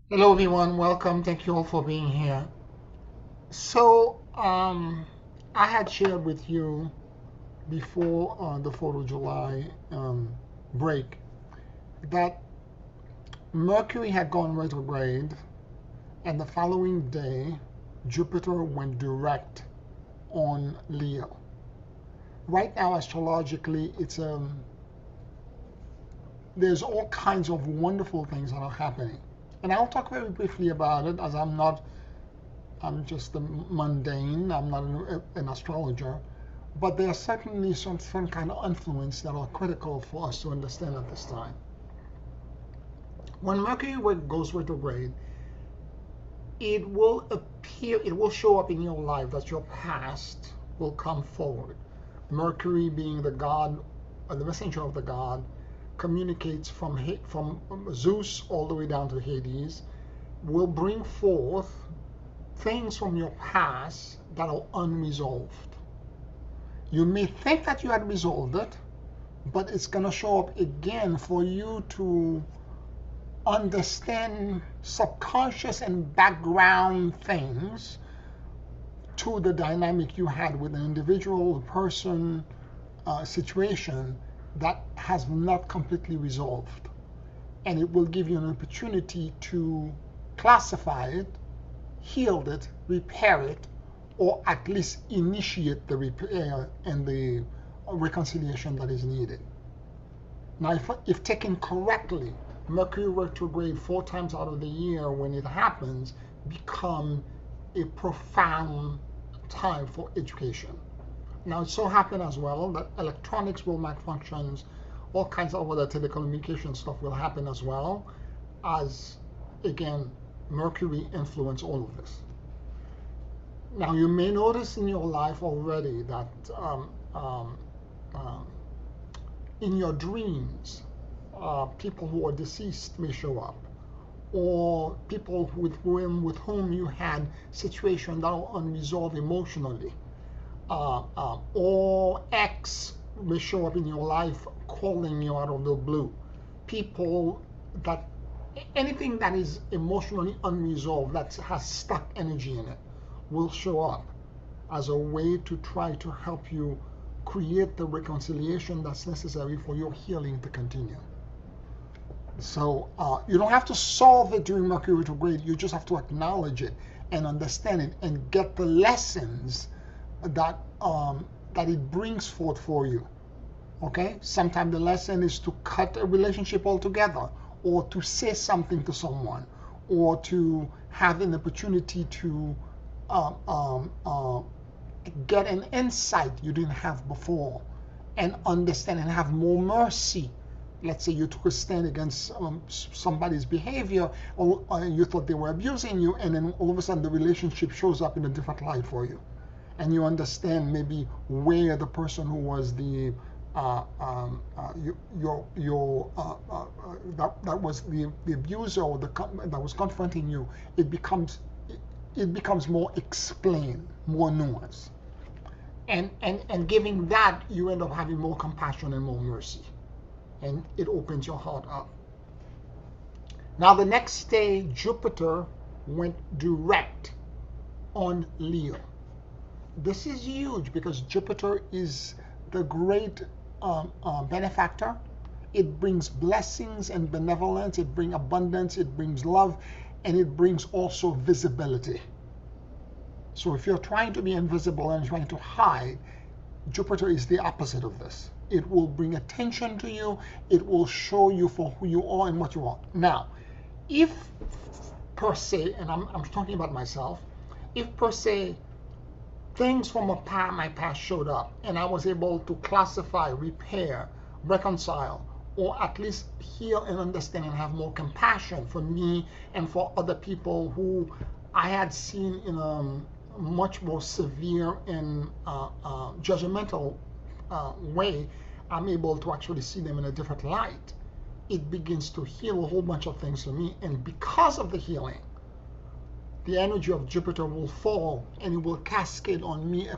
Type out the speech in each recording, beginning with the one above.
Hello everyone, welcome. Thank you all for being here. I had shared with you before the 4th of July break that Mercury had gone retrograde, and the following day, Jupiter went direct on Leo. Right now, astrologically, there's all kinds of wonderful things that are happening, and I'll talk very briefly about it as I'm just a mundane. I'm not an astrologer, but there are certainly some kind of influence that are critical for us to understand at this time. When Mercury goes retrograde, it will show up in your life that your past will come forward. Mercury, being the god, the messenger of the god, communicates from Zeus all the way down to Hades, will bring forth things from your past that are unresolved. You may think that you had resolved it, but it's going to show up again for you to understand subconscious and background things to the dynamic you had with an individual person situation that has not completely resolved. And it will give you an opportunity to classify it, heal it, repair it, or at least initiate the repair and the reconciliation that is needed. Now, if taken correctly, Mercury retrograde 4 times out of the year when it happens become a profound time for education. Now, it so happens as well that electronics will malfunctions, all kinds of other telecommunication stuff will happen as well, as again, Mercury influence all of this. Now, you may notice in your life already that um, in your dreams, people who are deceased may show up, or people with whom you had situations that are unresolved emotionally, or X may show up in your life calling you out of the blue. People that anything that is emotionally unresolved that has stuck energy in it will show up as a way to try to help you create the reconciliation that's necessary for your healing to continue. So you don't have to solve it during Mercury retrograde. You just have to acknowledge it and understand it and get the lessons that that it brings forth for you. Okay? Sometimes the lesson is to cut a relationship altogether, or to say something to someone, or to have an opportunity to um, um, uh, get an insight you didn't have before, and understand and have more mercy. Let's say you took a stand against somebody's behavior, or you thought they were abusing you, and then all of a sudden the relationship shows up in a different light for you, and you understand maybe where the person who was the that was the abuser, or that was confronting you, it becomes more explained, more nuanced, and giving that, you end up having more compassion and more mercy, and it opens your heart up. Now, the next day, Jupiter went direct on Leo. This is huge because Jupiter is the great benefactor. It brings blessings and benevolence, it brings abundance, it brings love, and it brings also visibility. So if you're trying to be invisible and trying to hide, Jupiter is the opposite of this. It will bring attention to you. It will show you for who you are and what you are. Now, if per se, and I'm talking about myself, if per se things from my past showed up and I was able to classify, repair, reconcile, or at least heal and understand and have more compassion for me and for other people who I had seen in a much more severe and judgmental way, I'm able to actually see them in a different light. It begins to heal a whole bunch of things for me, and because of the healing, the energy of Jupiter will fall and it will cascade on me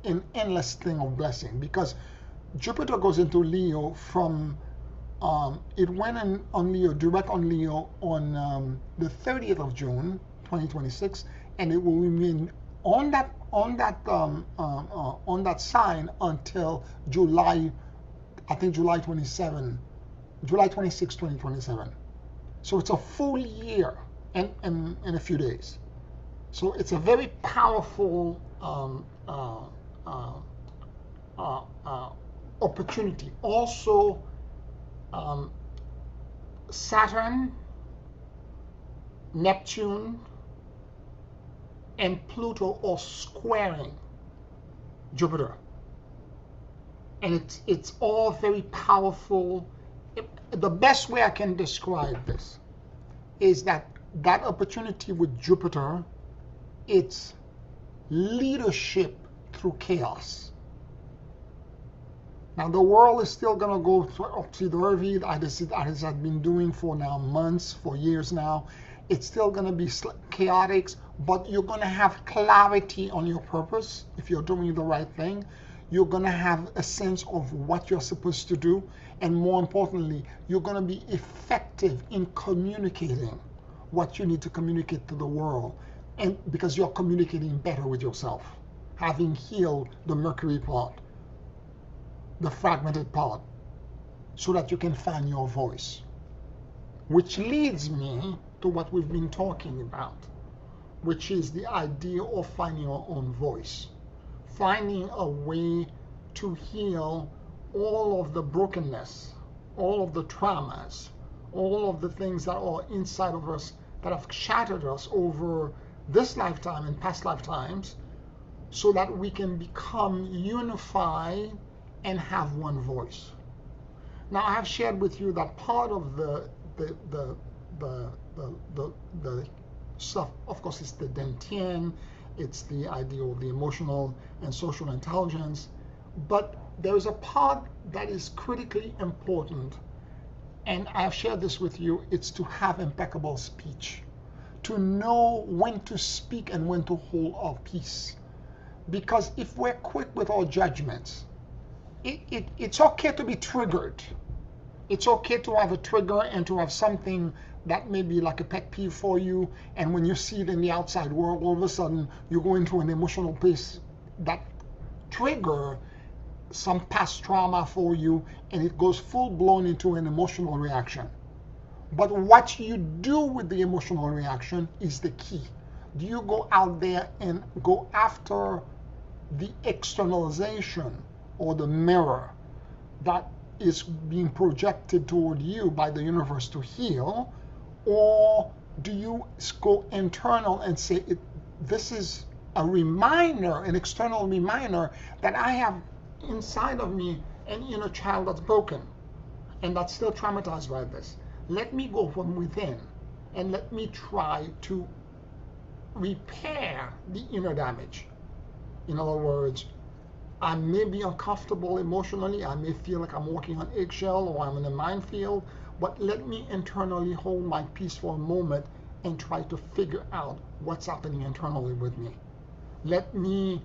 an endless thing of blessing, because Jupiter goes into Leo from It went in on Leo, direct on Leo on the 30th of June, 2026, and it will remain on that sign until July, I think July 26, 2027. So it's a full year and a few days. So it's a very powerful opportunity. Also, Saturn, Neptune, and Pluto are squaring Jupiter, and it's all very powerful. The best way I can describe this is that opportunity with Jupiter, it's leadership through chaos. Now the world is still going to go topsy-turvy, as it has been doing for now months, for years now. It's still going to be chaotic, but you're going to have clarity on your purpose if you're doing the right thing. You're going to have a sense of what you're supposed to do, and more importantly, you're going to be effective in communicating what you need to communicate to the world, and because you're communicating better with yourself, having healed the Mercury part, the fragmented part, so that you can find your voice. Which leads me to what we've been talking about, which is the idea of finding your own voice, finding a way to heal all of the brokenness, all of the traumas, all of the things that are inside of us that have shattered us over this lifetime and past lifetimes, so that we can become unified and have one voice. Now, I have shared with you that part of the stuff, of course, it's the Dentian, it's the idea of the emotional and social intelligence, but there is a part that is critically important, and I've shared this with you. It's to have impeccable speech, to know when to speak and when to hold our peace. Because if we're quick with our judgments, it's okay to be triggered. It's okay to have a trigger and to have something that may be like a pet peeve for you, and when you see it in the outside world, all of a sudden you go into an emotional place that trigger some past trauma for you, and it goes full-blown into an emotional reaction. But what you do with the emotional reaction is the key. Do you go out there and go after the externalization or the mirror that is being projected toward you by the universe to heal, or do you go internal and say, this is a reminder, an external reminder that I have inside of me an inner child that's broken and that's still traumatized by this. Let me go from within and let me try to repair the inner damage. In other words, I may be uncomfortable emotionally, I may feel like I'm walking on eggshell or I'm in a minefield, but let me internally hold my peace for a moment and try to figure out what's happening internally with me. Let me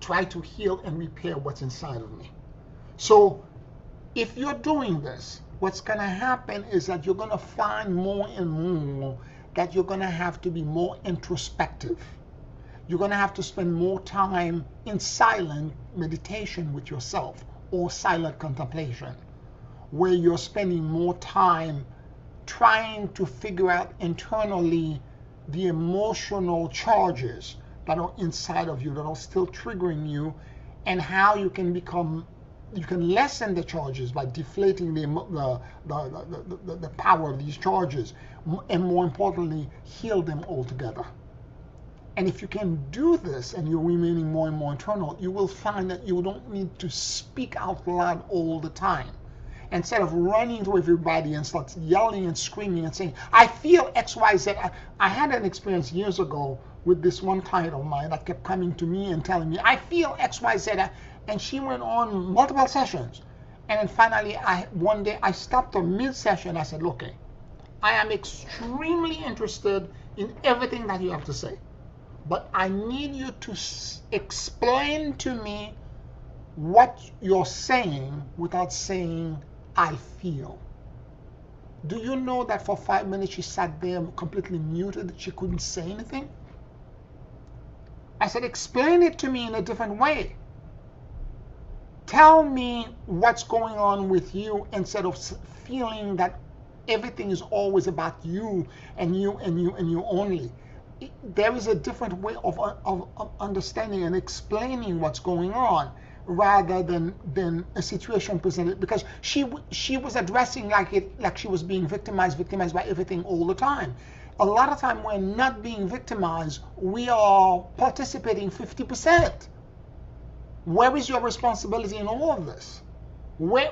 try to heal and repair what's inside of me. So if you're doing this, what's going to happen is that you're going to find more and more that you're going to have to be more introspective. You're going to have to spend more time in silent meditation with yourself, or silent contemplation, where you're spending more time trying to figure out internally the emotional charges that are inside of you, that are still triggering you, and how you can lessen the charges by deflating the power of these charges, and more importantly, heal them altogether. And if you can do this and you're remaining more and more internal, you will find that you don't need to speak out loud all the time. Instead of running to everybody and start yelling and screaming and saying, I feel X, Y, Z. I had an experience years ago with this one client of mine that kept coming to me and telling me, I feel X, Y, Z. And she went on multiple sessions. And then finally, one day I stopped her mid-session. I said, look, I am extremely interested in everything that you have to say, but I need you to explain to me what you're saying without saying I feel. Do you know that for 5 minutes she sat there completely muted? She couldn't say anything? I said, explain it to me in a different way. Tell me what's going on with you instead of feeling that everything is always about you and you and you and you only. There is a different way of understanding and explaining what's going on rather than a situation presented, because she was addressing like she was being victimized by everything all the time. A lot of time we're not being victimized, we are participating 50%. Where is your responsibility in all of this? Where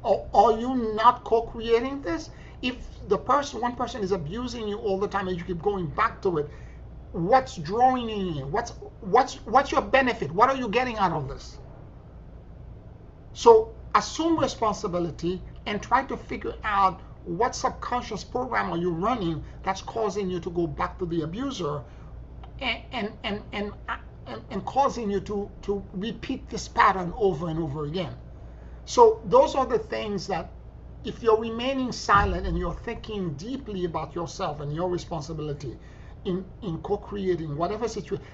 are you not co-creating this? If one person is abusing you all the time and you keep going back to it, what's drawing in you? What's your benefit? What are you getting out of this? So assume responsibility and try to figure out what subconscious program are you running that's causing you to go back to the abuser and causing you to repeat this pattern over and over again. So those are the things that, if you're remaining silent and you're thinking deeply about yourself and your responsibility in co-creating whatever situation,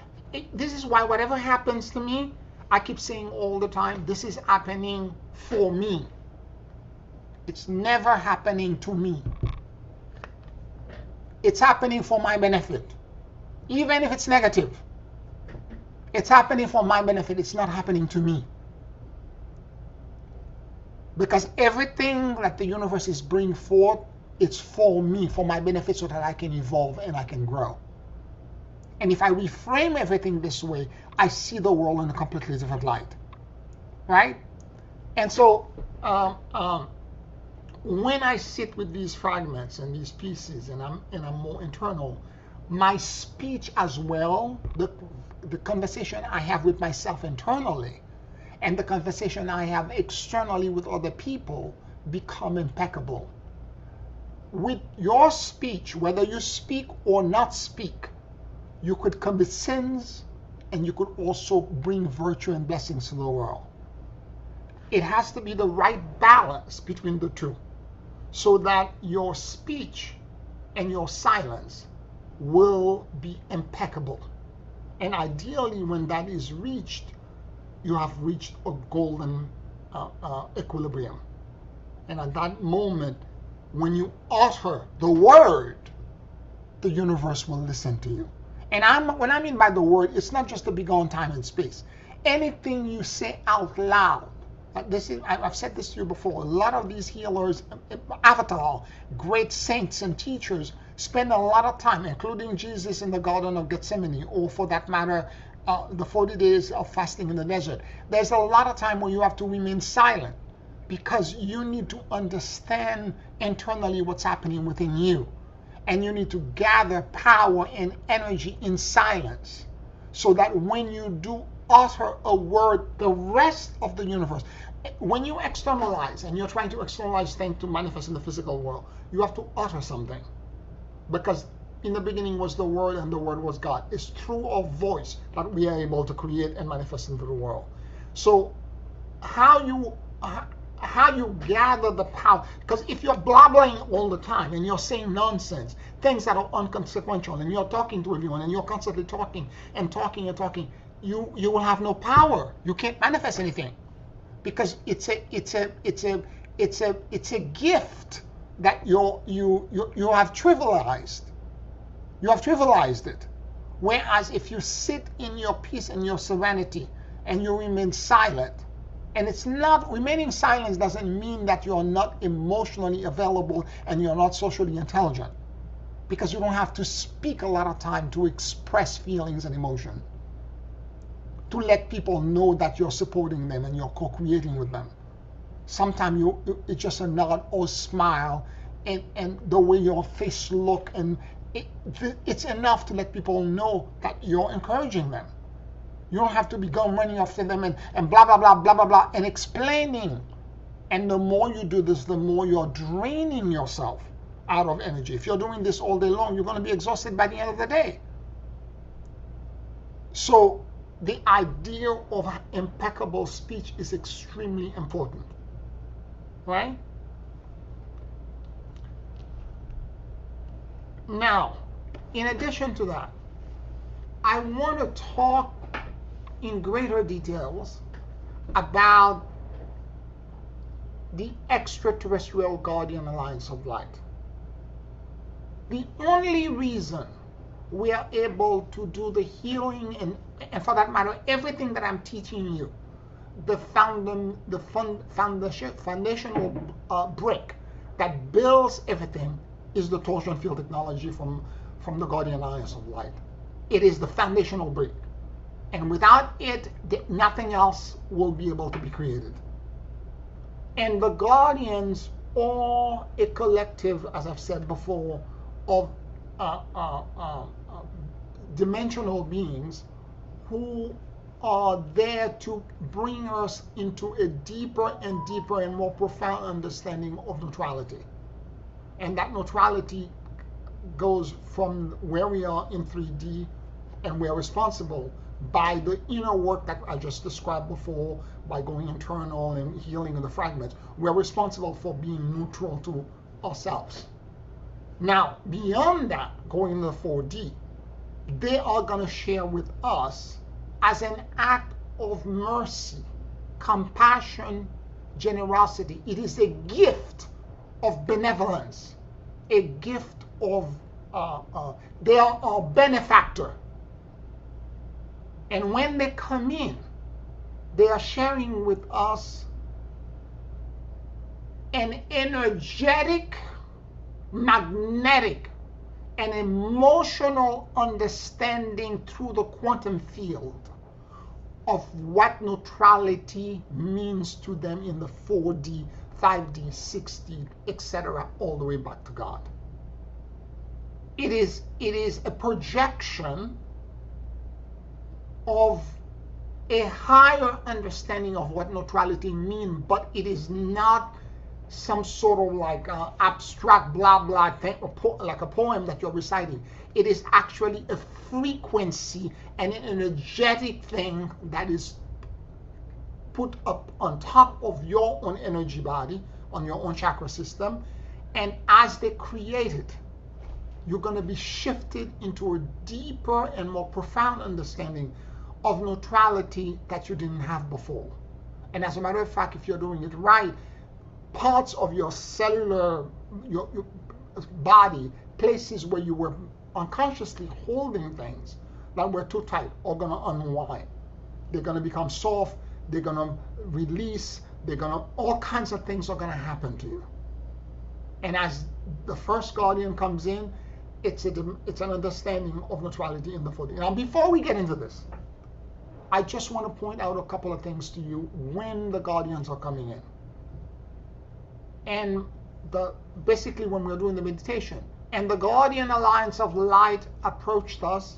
this is why whatever happens to me, I keep saying all the time, this is happening for me. It's never happening to me. It's happening for my benefit. Even if it's negative, it's happening for my benefit. It's not happening to me. Because everything that the universe is bringing forth, it's for me, for my benefit, so that I can evolve and I can grow. And if I reframe everything this way, I see the world in a completely different light. Right? And so, when I sit with these fragments and these pieces and I'm more internal, my speech as well, the conversation I have with myself internally and the conversation I have externally with other people become impeccable. With your speech, whether you speak or not speak, you could commit sins and you could also bring virtue and blessings to the world. It has to be the right balance between the two, so that your speech and your silence will be impeccable. And ideally, when that is reached, you have reached a golden equilibrium. And at that moment, when you utter the word, the universe will listen to you. And when I mean by the word, it's not just to be gone time and space. Anything you say out loud. I've said this to you before. A lot of these healers, avatar, great saints and teachers, spend a lot of time, including Jesus in the Garden of Gethsemane, or for that matter, the 40 days of fasting in the desert. There's a lot of time where you have to remain silent because you need to understand internally what's happening within you. And you need to gather power and energy in silence, so that when you do utter a word, the rest of the universe, when you externalize and you're trying to externalize things to manifest in the physical world, you have to utter something. Because in the beginning was the Word, and the Word was God. It's through our voice that we are able to create and manifest into the world. So how you gather the power, because if you're blabbering all the time and you're saying nonsense, things that are inconsequential, and you're talking to everyone and you're constantly talking and talking and talking, you will have no power. You can't manifest anything, because it's a gift that you have trivialized. You have trivialized it. Whereas if you sit in your peace and your serenity and you remain silent, and it's not, remaining silent doesn't mean that you're not emotionally available and you're not socially intelligent, because you don't have to speak a lot of time to express feelings and emotion, to let people know that you're supporting them and you're co-creating with them. Sometimes it's just a nod or smile, and the way your face look, and it's enough to let people know that you're encouraging them. You don't have to be going running after them and blah, blah, blah, blah, blah, blah, and explaining. And the more you do this, the more you're draining yourself out of energy. If you're doing this all day long, you're going to be exhausted by the end of the day. So the idea of impeccable speech is extremely important. right? Now, in addition to that, I want to talk in greater details about the extraterrestrial guardian alliance of light. The only reason we are able to do the healing and for that matter, everything that I'm teaching you, the foundational brick that builds everything is the torsion field technology from the Guardian Alliance of Light. It is the foundational brick. And without it, nothing else will be able to be created. And the Guardians are a collective, as I've said before, of dimensional beings who are there to bring us into a deeper and deeper and more profound understanding of neutrality. And that neutrality goes from where we are in 3D, and we're responsible by the inner work that I just described before, by going internal and healing the fragments. We're responsible for being neutral to ourselves. Now, beyond that, going into 4D, they are going to share with us as an act of mercy, compassion, generosity. It is a gift of benevolence, a gift of, they are our benefactor. And when they come in, they are sharing with us an energetic, magnetic, and emotional understanding through the quantum field of what neutrality means to them in the 4D, 5D, 6D, etc., all the way back to God. It is a projection of a higher understanding of what neutrality means, but it is not some sort of like abstract blah blah thing, like a poem that you're reciting. It is actually a frequency and an energetic thing that is put up on top of your own energy body, on your own chakra system, and as they create it, you're going to be shifted into a deeper and more profound understanding of neutrality that you didn't have before. And as a matter of fact, if you're doing it right, parts of your cellular, your body, places where you were unconsciously holding things that were too tight, are going to unwind. They're going to become soft. They're going to release. All kinds of things are going to happen to you. And as the first guardian comes in, it's an understanding of neutrality in the 4D. Now, before we get into this, I just want to point out a couple of things to you when the guardians are coming in. And basically when we're doing the meditation. And the Guardian Alliance of Light approached us,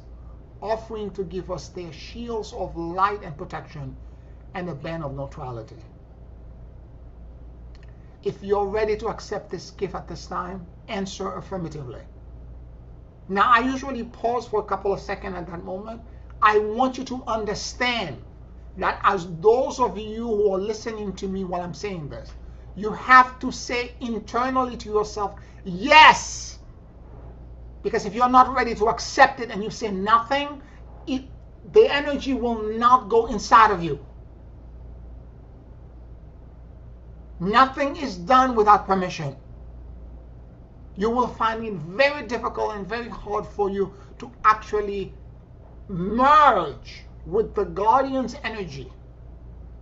offering to give us their shields of light and protection and a band of neutrality. If you're ready to accept this gift at this time, answer affirmatively. Now, I usually pause for a couple of seconds at that moment. I want you to understand that as those of you who are listening to me while I'm saying this, you have to say internally to yourself, yes. Because if you're not ready to accept it and you say nothing, the energy will not go inside of you. Nothing is done without permission. You will find it very difficult and very hard for you to actually merge with the Guardian's energy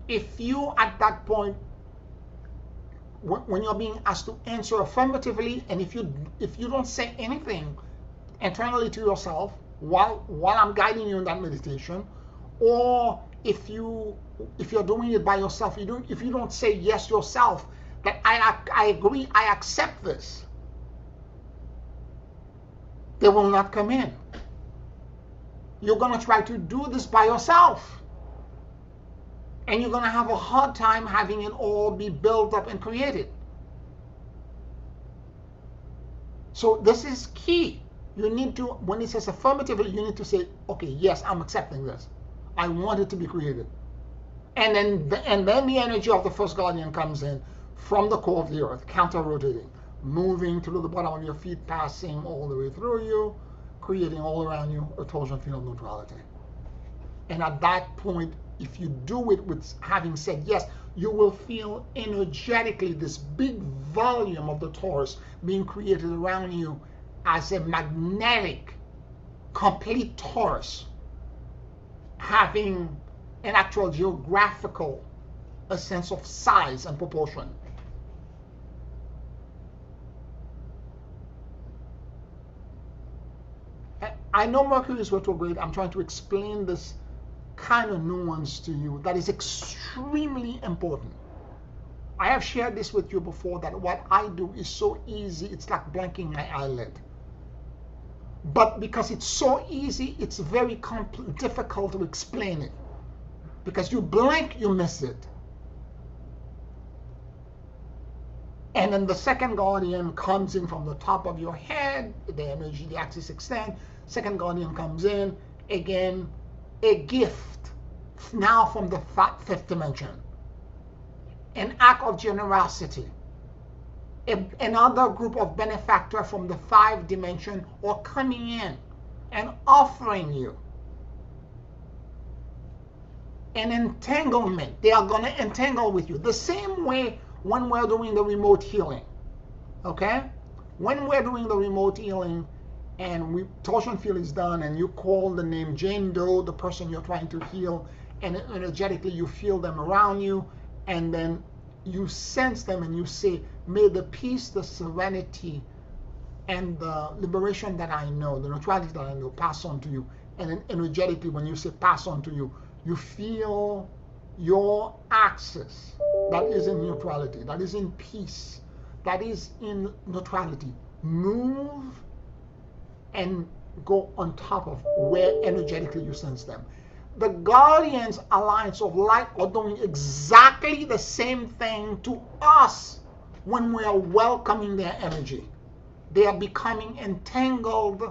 if you, at that point, when you're being asked to answer affirmatively, and if you don't say anything internally to yourself while I'm guiding you in that meditation, or if you're doing it by yourself, if you don't say yes yourself, that I agree, I accept this, they will not come in. You're going to try to do this by yourself. And you're going to have a hard time having it all be built up and created. So this is key. You need to, when it says affirmatively, you need to say, okay, yes, I'm accepting this. I want it to be created. And then the energy of the first guardian comes in from the core of the earth, counter-rotating, moving through the bottom of your feet, passing all the way through you, creating all around you a torsion field of neutrality. And at that point, if you do it with having said yes, you will feel energetically this big volume of the torus being created around you as a magnetic, complete torus, having an actual geographical, a sense of size and proportion. I know Mercury is retrograde. I'm trying to explain this kind of nuance to you that is extremely important. I have shared this with you before, that what I do is so easy, it's like blinking my eyelid. But because it's so easy, it's very difficult to explain it. Because you blink, you miss it. And then the second guardian comes in from the top of your head, the energy, the axis extend. Second guardian comes in, again, a gift, now from the fifth dimension. An act of generosity. Another group of benefactor from the 5th dimension are coming in and offering you an entanglement. They are going to entangle with you. The same way when we're doing the remote healing. Okay? When we're doing the remote healing and torsion field is done and you call the name Jane Doe, the person you're trying to heal, and energetically you feel them around you, and then you sense them and you say, may the peace, the serenity, and the liberation that I know, the neutrality that I know, pass on to you. And then energetically, when you say pass on to you, you feel your axis that is in neutrality, that is in peace, that is in neutrality, move and go on top of where energetically you sense them. The Guardians Alliance of Light are doing exactly the same thing to us when we are welcoming their energy. They are becoming entangled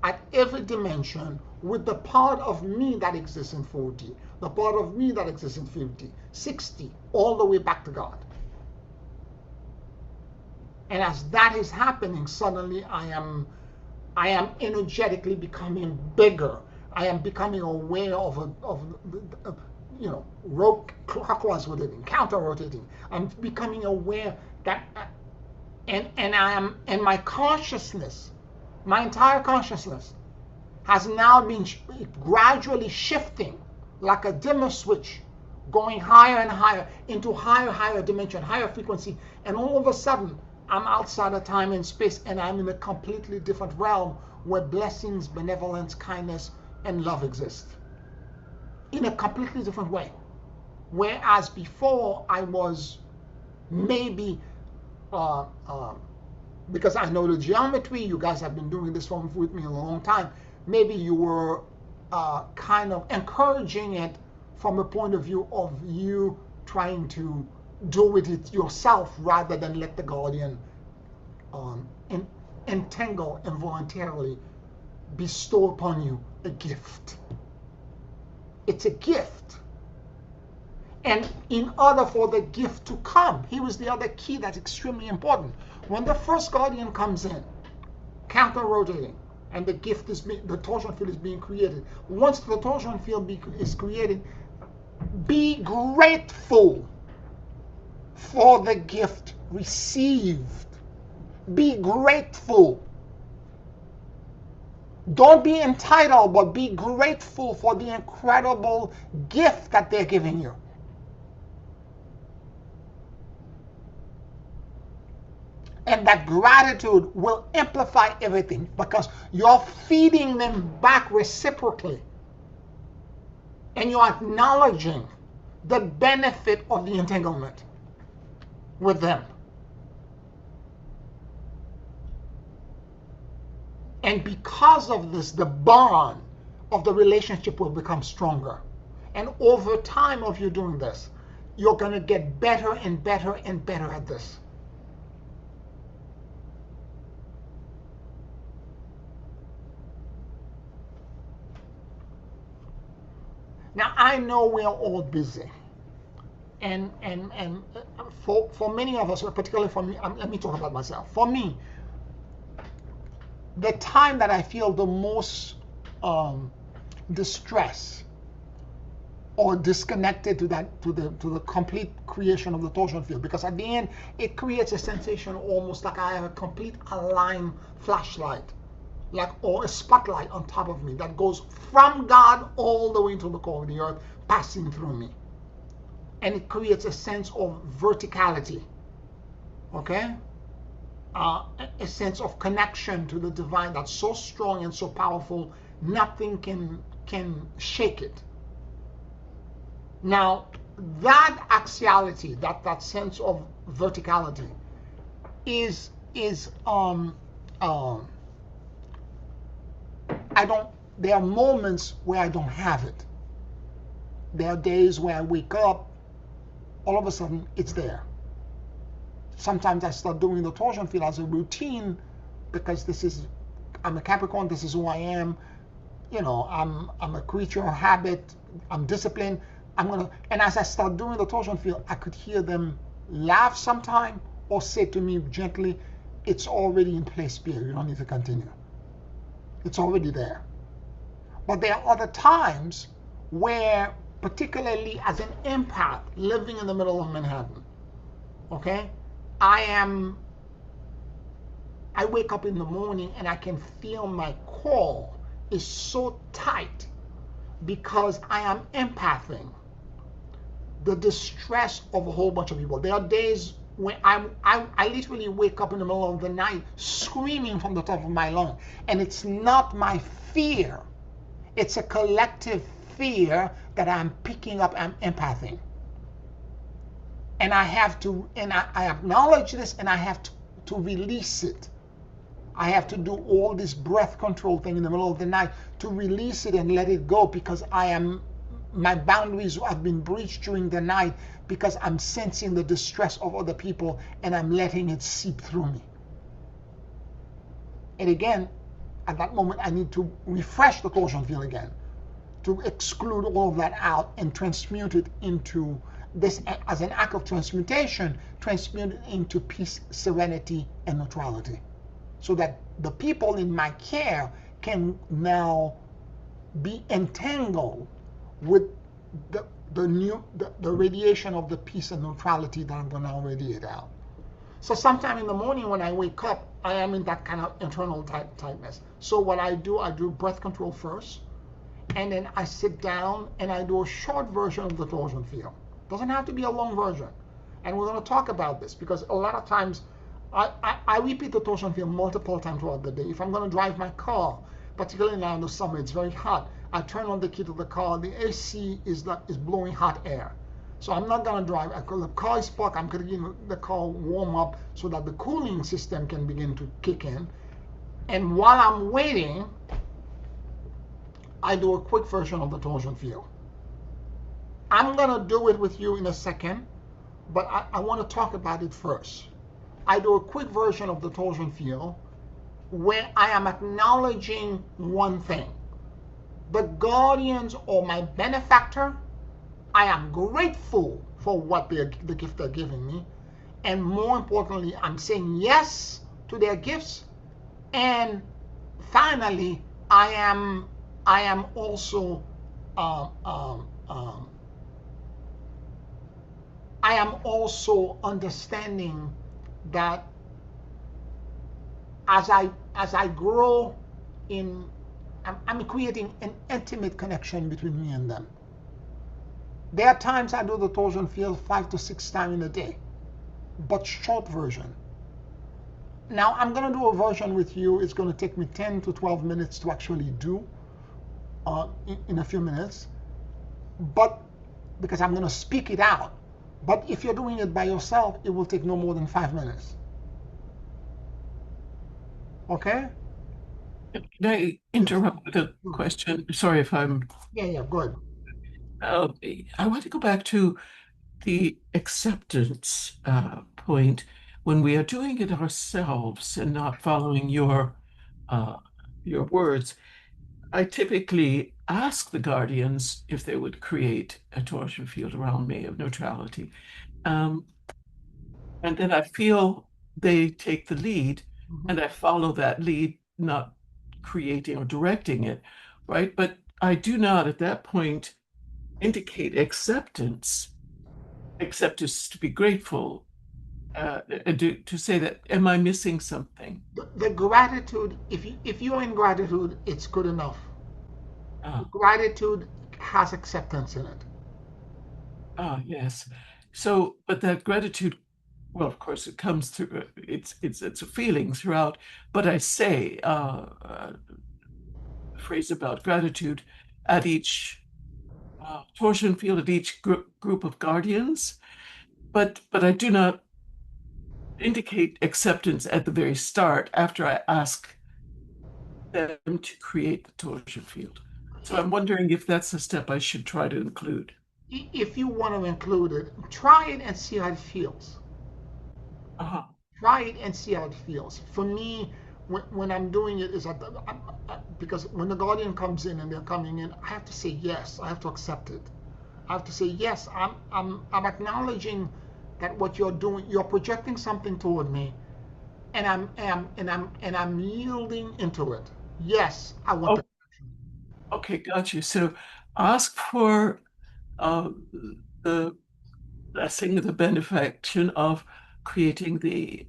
at every dimension with the part of me that exists in 4D, the part of me that exists in 50, 60, all the way back to God. And as that is happening, suddenly I am energetically becoming bigger. I am becoming aware of clockwise rotating, counter rotating. I'm becoming aware that, and my consciousness, my entire consciousness, has now been gradually shifting like a dimmer switch, going higher and higher into higher dimension, higher frequency, and all of a sudden I'm outside of time and space, and I'm in a completely different realm where blessings, benevolence, kindness, and love exist in a completely different way. Whereas before I was maybe, because I know the geometry, you guys have been doing this with me a long time, maybe you were kind of encouraging it from a point of view of you trying to do it yourself rather than let the guardian entangle and voluntarily bestow upon you a gift. It's a gift. And in order for the gift to come, here is the other key that's extremely important. When the first guardian comes in, counter-rotating, and the gift is the torsion field is being created. Once the torsion field is created, be grateful for the gift received. Be grateful. Don't be entitled, but be grateful for the incredible gift that they're giving you. And that gratitude will amplify everything because you're feeding them back reciprocally. And you're acknowledging the benefit of the entanglement with them. And because of this, the bond of the relationship will become stronger. And over time of you doing this, you're going to get better and better and better at this. Now, I know we're all busy. And for many of us, particularly for me, let me talk about myself. For me, the time that I feel the most um, distress or disconnected to that to the complete creation of the torsion field, because at the end it creates a sensation almost like I have a complete aligned flashlight, like, or a spotlight on top of me that goes from God all the way to the core of the earth, passing through me, and it creates a sense of verticality. Okay, a sense of connection to the divine that's so strong and so powerful, nothing can shake it. Now, that axiality, that sense of verticality, is I don't. There are moments where I don't have it. There are days where I wake up, all of a sudden it's there. Sometimes I start doing the torsion field as a routine because I'm a Capricorn. This is who I am. You know, I'm a creature of habit. I'm disciplined. And as I start doing the torsion field, I could hear them laugh sometime or say to me gently, "It's already in place, Pierre. You don't need to continue. It's already there." But there are other times where, particularly as an empath living in the middle of Manhattan, okay, I wake up in the morning and I can feel my core is so tight because I am empathing the distress of a whole bunch of people. There are days when I literally wake up in the middle of the night screaming from the top of my lungs. And it's not my fear. It's a collective fear that I'm picking up, I'm empathing. And I have to, and I acknowledge this and I have to release it. I have to do all this breath control thing in the middle of the night to release it and let it go because my boundaries have been breached during the night because I'm sensing the distress of other people and I'm letting it seep through me. And again, at that moment, I need to refresh the torsion field again to exclude all of that out and transmute it into this as an act of transmutation, transmute it into peace, serenity, and neutrality. So that the people in my care can now be entangled with the radiation of the peace and neutrality that I'm going to now radiate out. So sometime in the morning when I wake up, I am in that kind of internal tightness. So what I do breath control first, and then I sit down and I do a short version of the torsion field. Doesn't have to be a long version. And we're going to talk about this because a lot of times I repeat the torsion field multiple times throughout the day. If I'm going to drive my car, particularly now in the summer, it's very hot. I turn on the key to the car. The AC is blowing hot air. So I'm not going to drive. The car is parked. I'm going to get the car warm up so that the cooling system can begin to kick in. And while I'm waiting, I do a quick version of the torsion field. I'm going to do it with you in a second, but I want to talk about it first. I do a quick version of the torsion field where I am acknowledging one thing. The guardians or my benefactor, I am grateful for what the gift they're giving me. And more importantly, I'm saying yes to their gifts. And finally, I am also I am also understanding that as I grow in, I'm creating an intimate connection between me and them. There are times I do the torsion field 5 to 6 times in a day, but short version. Now I'm going to do a version with you. It's going to take me 10 to 12 minutes to actually do in a few minutes, but because I'm going to speak it out. But if you're doing it by yourself, it will take no more than 5 minutes. Okay? Can I interrupt with a question? Sorry if I'm. Yeah, good. Uh, I want to go back to the acceptance point when we are doing it ourselves and not following uh, your words. I typically ask the guardians if they would create a torsion field around me of neutrality. Um, and then I feel they take the lead Mhm. and I follow that lead, not creating or directing it, right? But I do not at that point indicate acceptance, except to be grateful and to say that, am I missing something? The gratitude, if you're in gratitude, it's good enough. Ah, Gratitude has acceptance in it. yes. So, but that gratitude, well, of course, it comes through. It's a feeling throughout. But I say a phrase about gratitude at each torsion field, at each group of guardians. But I do not indicate acceptance at the very start after I ask them to create the torsion field. So I'm wondering if that's a step I should try to include. If you want to include it, try it and see how it feels. Uh-huh. Try it and see how it feels. For me, when I'm doing it, is because when the guardian comes in and they're coming in, I have to say yes. I have to accept it. I have to say yes. I'm acknowledging that what you're doing, you're projecting something toward me, and I'm yielding into it. Yes, I want Oh, that. okay, got you. So ask for uh, the blessing, the benefaction of creating the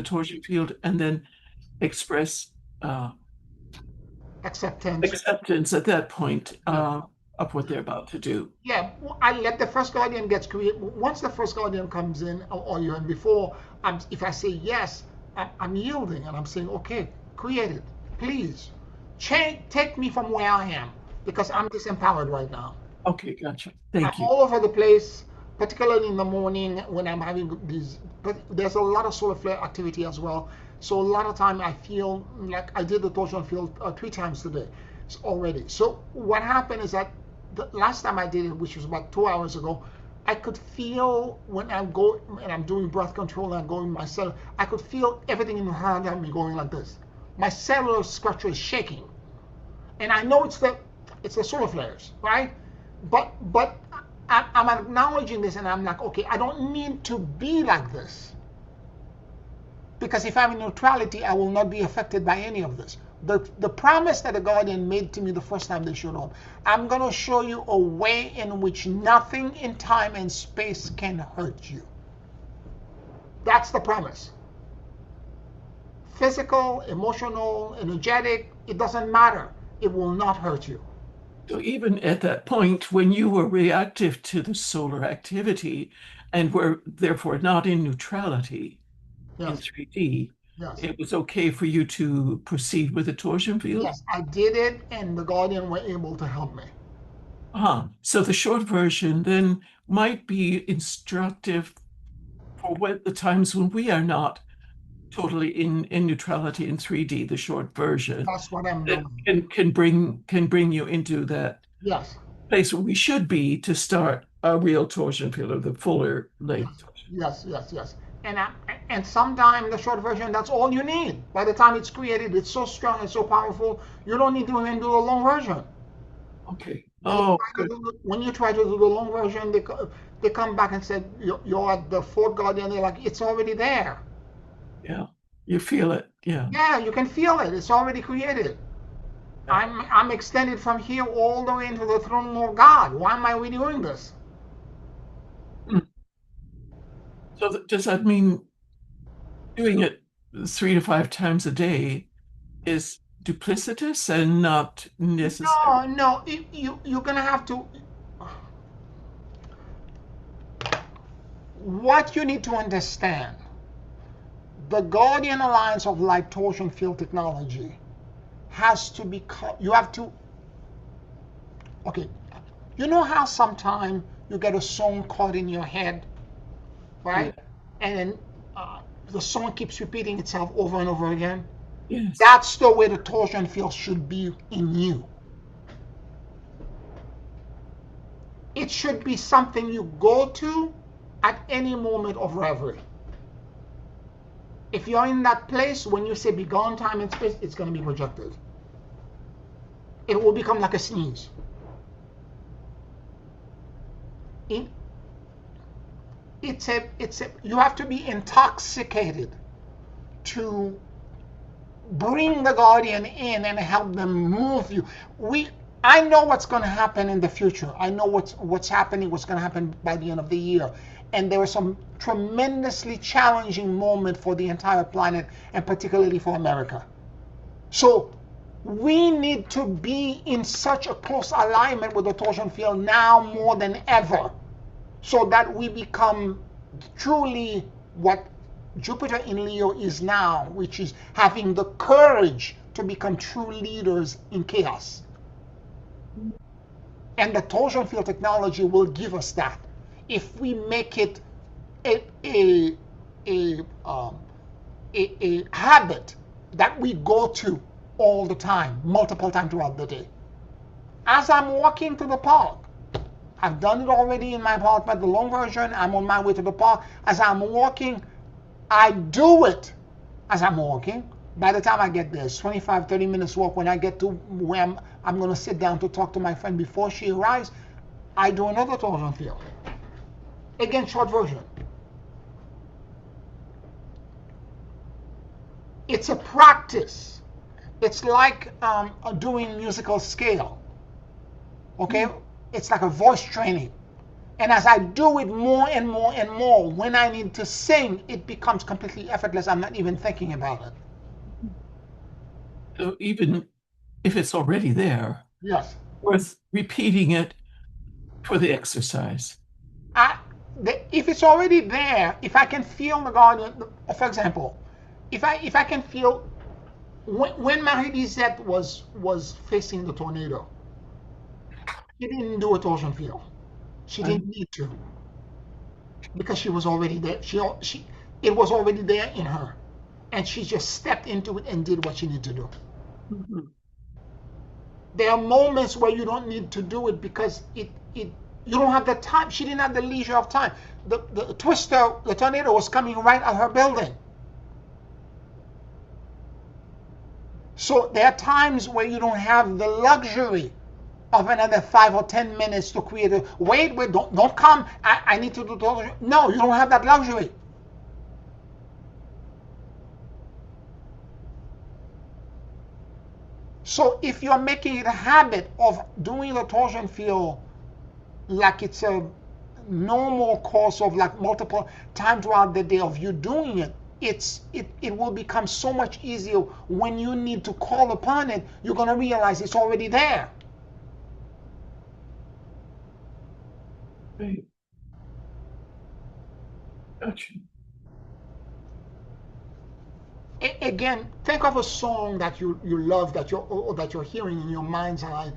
torsion field, and then express uh, Acceptance. acceptance at that point Yeah. of what they're about to do. Yeah, I let the first guardian gets created. Once the first guardian comes in, or you and before, if I say yes, I'm yielding and I'm saying, okay, create it, please. Take me from where I am because I'm disempowered right now. Okay, gotcha. I'm Thank you. all over the place, particularly in the morning when I'm having these. But there's a lot of solar flare activity as well. So a lot of time I feel like I did the torsion field 3 times today already. So what happened is that the last time I did it, which was about 2 hours ago, I could feel when I go and I'm doing breath control and I'm going myself, I could feel everything in the hand of me going like this. My cellular structure is shaking, and I know it's the solar flares, right? But I'm acknowledging this, and I'm like, okay, I don't need to be like this because if I'm in neutrality, I will not be affected by any of this. The promise that the guardian made to me the first time they showed up, I'm gonna show you a way in which nothing in time and space can hurt you. That's the promise. Physical, emotional, energetic, it doesn't matter. It will not hurt you. So even at that point, when you were reactive to the solar activity and were therefore not in neutrality in Yes, 3D, yes. it was okay for you to proceed with the torsion field? Yes, I did it, and the Guardian were able to help me. So the short version then might be instructive for what the times when we are not totally in neutrality in 3D, the short version, That's what I'm that doing. can bring you into that Yes, place where we should be to start a real torsion field or the fuller yes, length torsion. yes. And and sometimes the short version, that's all you need. By the time it's created, it's so strong and so powerful, you don't need to even do a long version. Okay. When you Oh, try to good. when you try to do the long version, they come back and said you're at the fourth Guardian. They're like, it's already there. Yeah. You feel it. Yeah. Yeah, you can feel it. It's already created. Yeah. I'm extended from here all the way into the throne of God. Why am I redoing this? Hmm. So does that mean doing it 3 to 5 times a day is duplicitous and not necessary? No. You're gonna have to. What you need to understand, the Guardian Alliance of Light Torsion Field Technology has to become. You have to. Okay, you know how sometimes you get a song caught in your head, Yeah. right? And then the song keeps repeating itself over and over again. Yes. That's the way the torsion field should be in you. It should be something you go to at any moment of reverie. If you're in that place, when you say begone time and space, it's going to be projected. it will become like a sneeze. In, you have to be intoxicated to bring the guardian in and help them move you. I know what's going to happen in the future. I know what's happening, what's going to happen by the end of the year. And there are some tremendously challenging moments for the entire planet, and particularly for America. So we need to be in such a close alignment with the torsion field now more than ever, so that we become truly what Jupiter in Leo is now, which is having the courage to become true leaders in chaos. And the torsion field technology will give us that if we make it a habit that we go to all the time, multiple times throughout the day. As I'm walking to the park, I've done it already in my apartment, the long version. I'm on my way to the park. As I'm walking, I do it as I'm walking. By the time I get there, it's 25, 30 minutes walk. When I get to where I'm going to sit down to talk to my friend before she arrives, I do another torsion field. Again, short version. It's a practice. It's like doing musical scale. Okay? It's like a voice training. And as I do it more and more and more, when I need to sing, it becomes completely effortless. I'm not even thinking about it. So even if it's already there, Yes. worth repeating it for the exercise. If it's already there, if I can feel the guardian, for example, if I can feel when Marie-Lizette was facing the tornado, she didn't do a torsion field. She didn't need to, because she was already there. It was already there in her, and she just stepped into it and did what she needed to do. Mm-hmm. There are moments where you don't need to do it because you don't have the time. She didn't have the leisure of time. The tornado was coming right at her building. So there are times where you don't have the luxury of another 5 or 10 minutes to create a wait, don't come. I need to do torsion. No, you don't have that luxury. So if you're making it a habit of doing the torsion field like it's a normal course of like multiple times throughout the day of you doing it, it will become so much easier. When you need to call upon it, you're going to realize it's already there. Right. Gotcha. Again, think of a song that you love, that you're hearing in your mind's eye,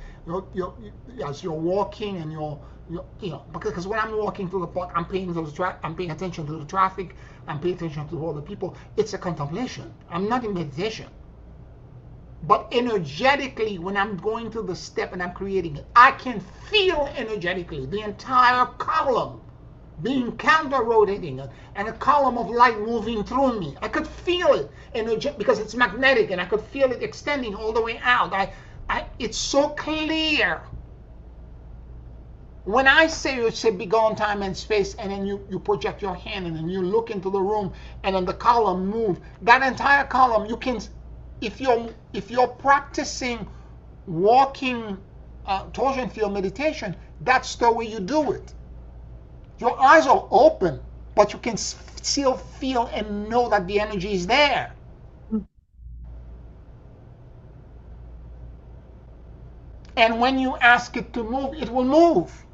as you're walking, and because when I'm walking through the park, I'm paying attention to the traffic, I'm paying attention to all the people. It's a contemplation. I'm not in meditation. But energetically, when I'm going through the step and I'm creating it, I can feel energetically the entire column being counter-rotating, and a column of light moving through me. I could feel it because it's magnetic, and I could feel it extending all the way out. It's so clear. When I say begone time and space, and then you project your hand, and then you look into the room, and then the column moves, that entire column, you can, if you're practicing walking torsion field meditation, that's the way you do it. Your eyes are open, but you can still feel and know that the energy is there. And when you ask it to move, it will move.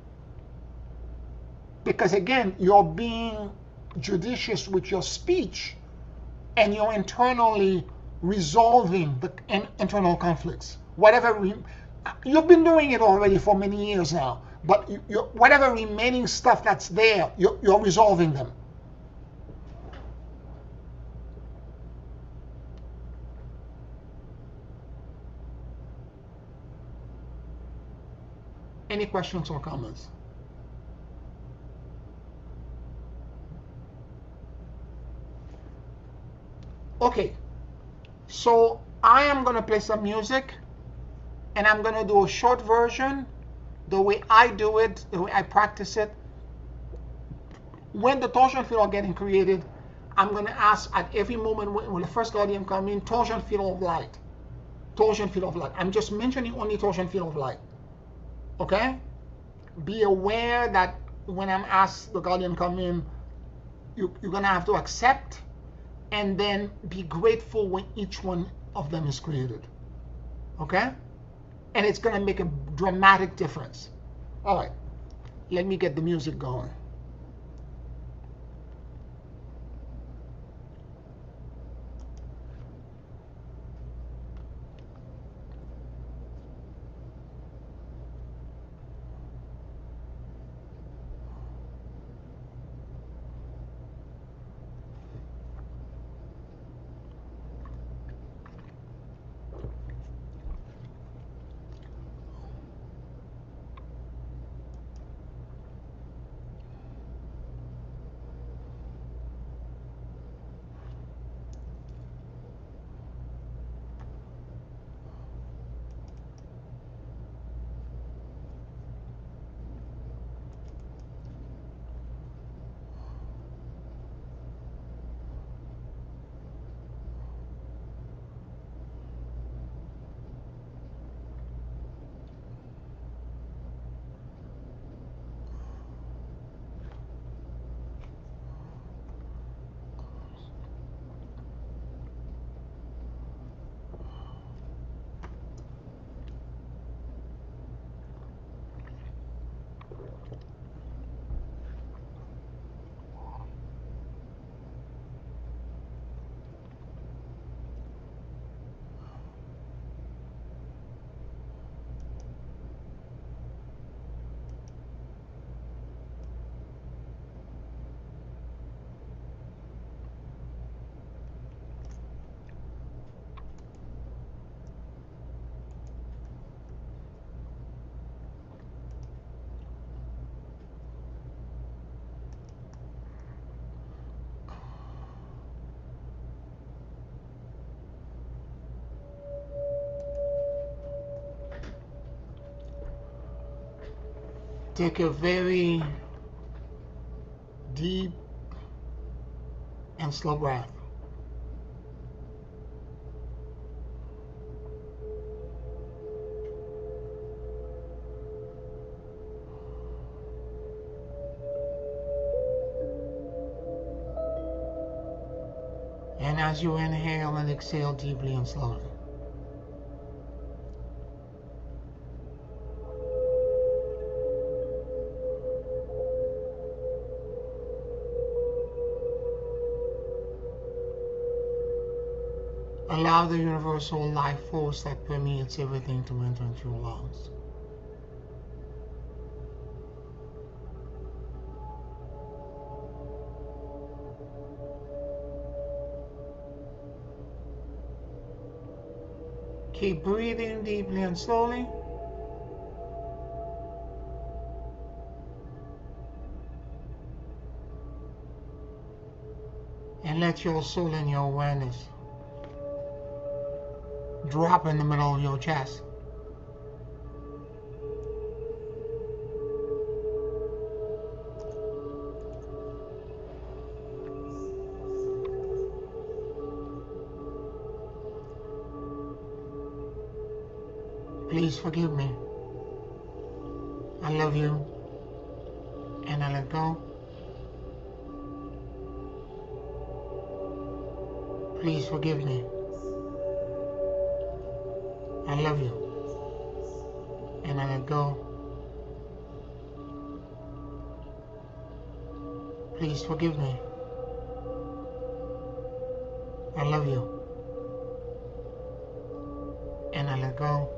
Because again, you're being judicious with your speech, and you're internally resolving the internal conflicts. You've been doing it already for many years now, but whatever remaining stuff that's there, you're resolving them. Any questions or comments? Okay, so I am going to play some music, And I'm going to do a short version, the way I do it, the way I practice it. When the torsion field are getting created, I'm going to ask at every moment when the first guardian comes in, torsion field of light. Torsion field of light. I'm just mentioning only torsion field of light. Okay? Be aware that when I'm asked the guardian come in, you're going to have to accept and then be grateful when each one of them is created. Okay? And it's going to make a dramatic difference. All right. Let me get the music going. Take a very deep and slow breath. And as you inhale and exhale deeply and slowly. Allow the universal life force that permeates everything to enter into your lungs. Keep breathing deeply and slowly. And let your soul and your awareness drop in the middle of your chest. Please forgive me. I love you. And I let go. Please forgive me. I love you. And I let go. Please forgive me. I love you. And I let go.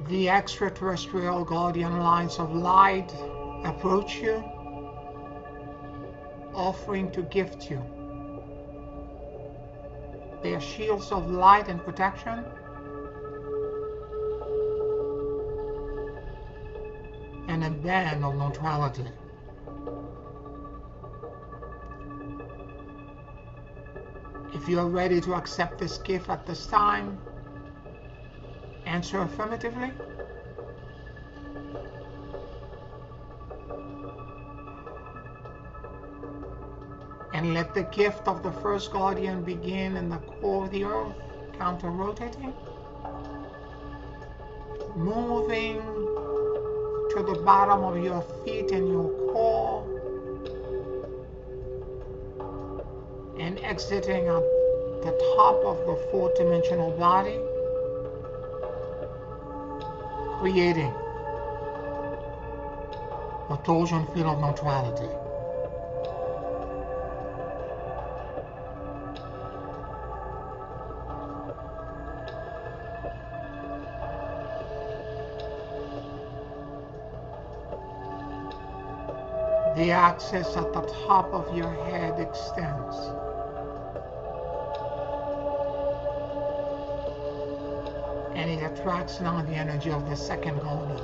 The extraterrestrial guardian lines of light approach you, offering to gift you They are shields of light and protection, and a band of neutrality. If you are ready to accept this gift at this time, answer affirmatively. And let the gift of the first guardian begin in the core of the earth, counter-rotating, moving to the bottom of your feet and your core, and exiting at the top of the fourth-dimensional body, creating a torsion field of neutrality. The axis at the top of your head extends. And it attracts now the energy of the second guardian.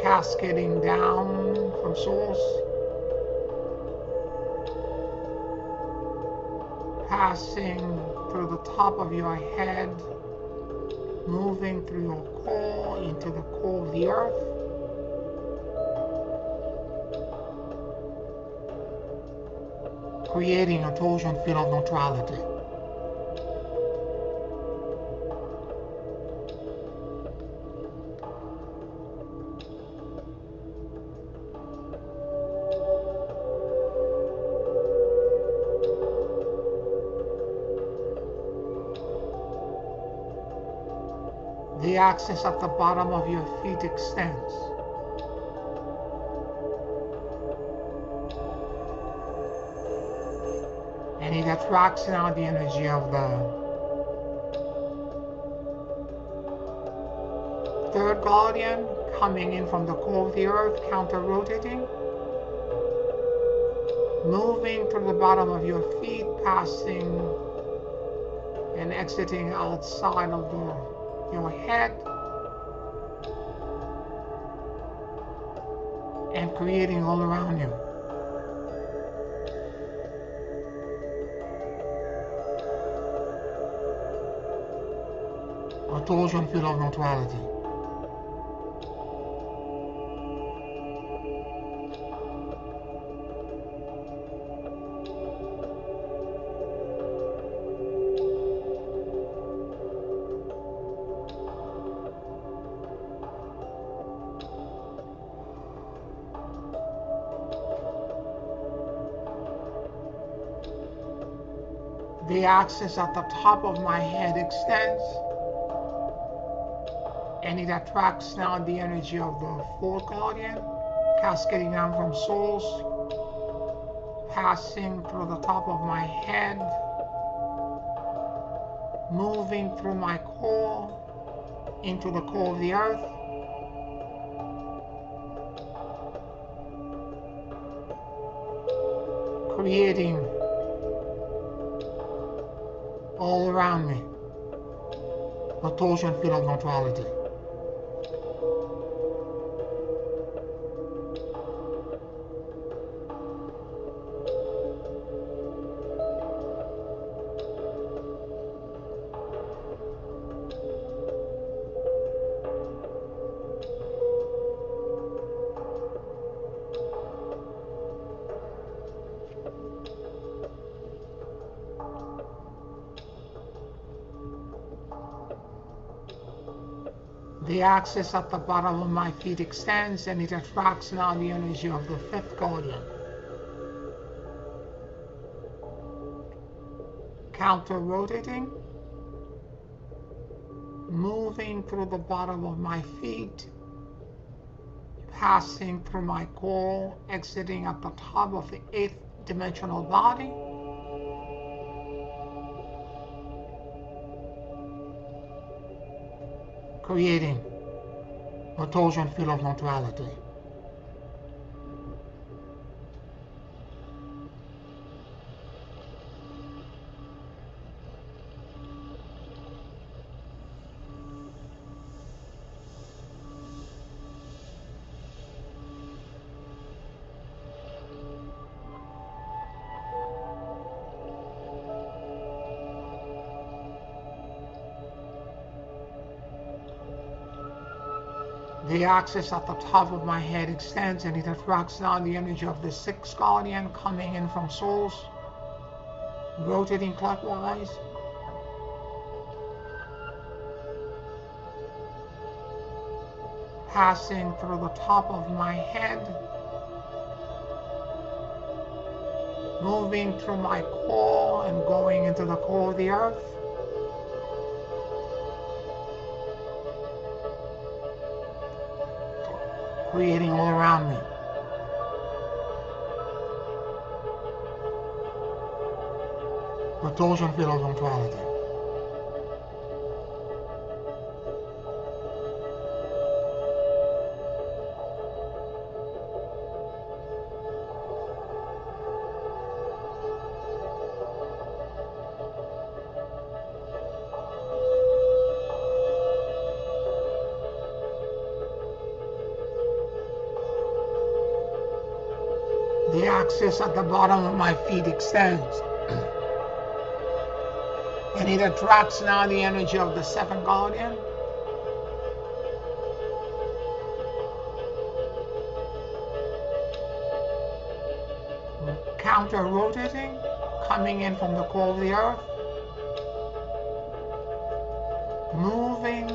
Cascading down from source, passing through the top of your head, moving through your core into the core of the earth, creating a torsion field of neutrality. The axis at the bottom of your feet extends. And it attracts now the energy of the third guardian, coming in from the core of the earth, counter-rotating, moving through the bottom of your feet, passing and exiting outside of your head, and creating all around you. A torsion field of neutrality. The axis at the top of my head extends, and it attracts now the energy of the fourth guardian, cascading down from source, passing through the top of my head, moving through my core into the core of the earth, creating all around me a torsion field of neutrality. The axis at the bottom of my feet extends, and it attracts now the energy of the fifth guardian. Counter-rotating, moving through the bottom of my feet, passing through my core, exiting at the top of the eighth dimensional body, creating a torsion field of neutrality. The axis at the top of my head extends and it attracts down the energy of the sixth guardian coming in from source, rotating clockwise. Passing through the top of my head, moving through my core and going into the core of the earth. Creating all around me. The torsion field of neutrality. The axis at the bottom of my feet extends. And it attracts now the energy of the second guardian. Counter rotating, coming in from the core of the earth. Moving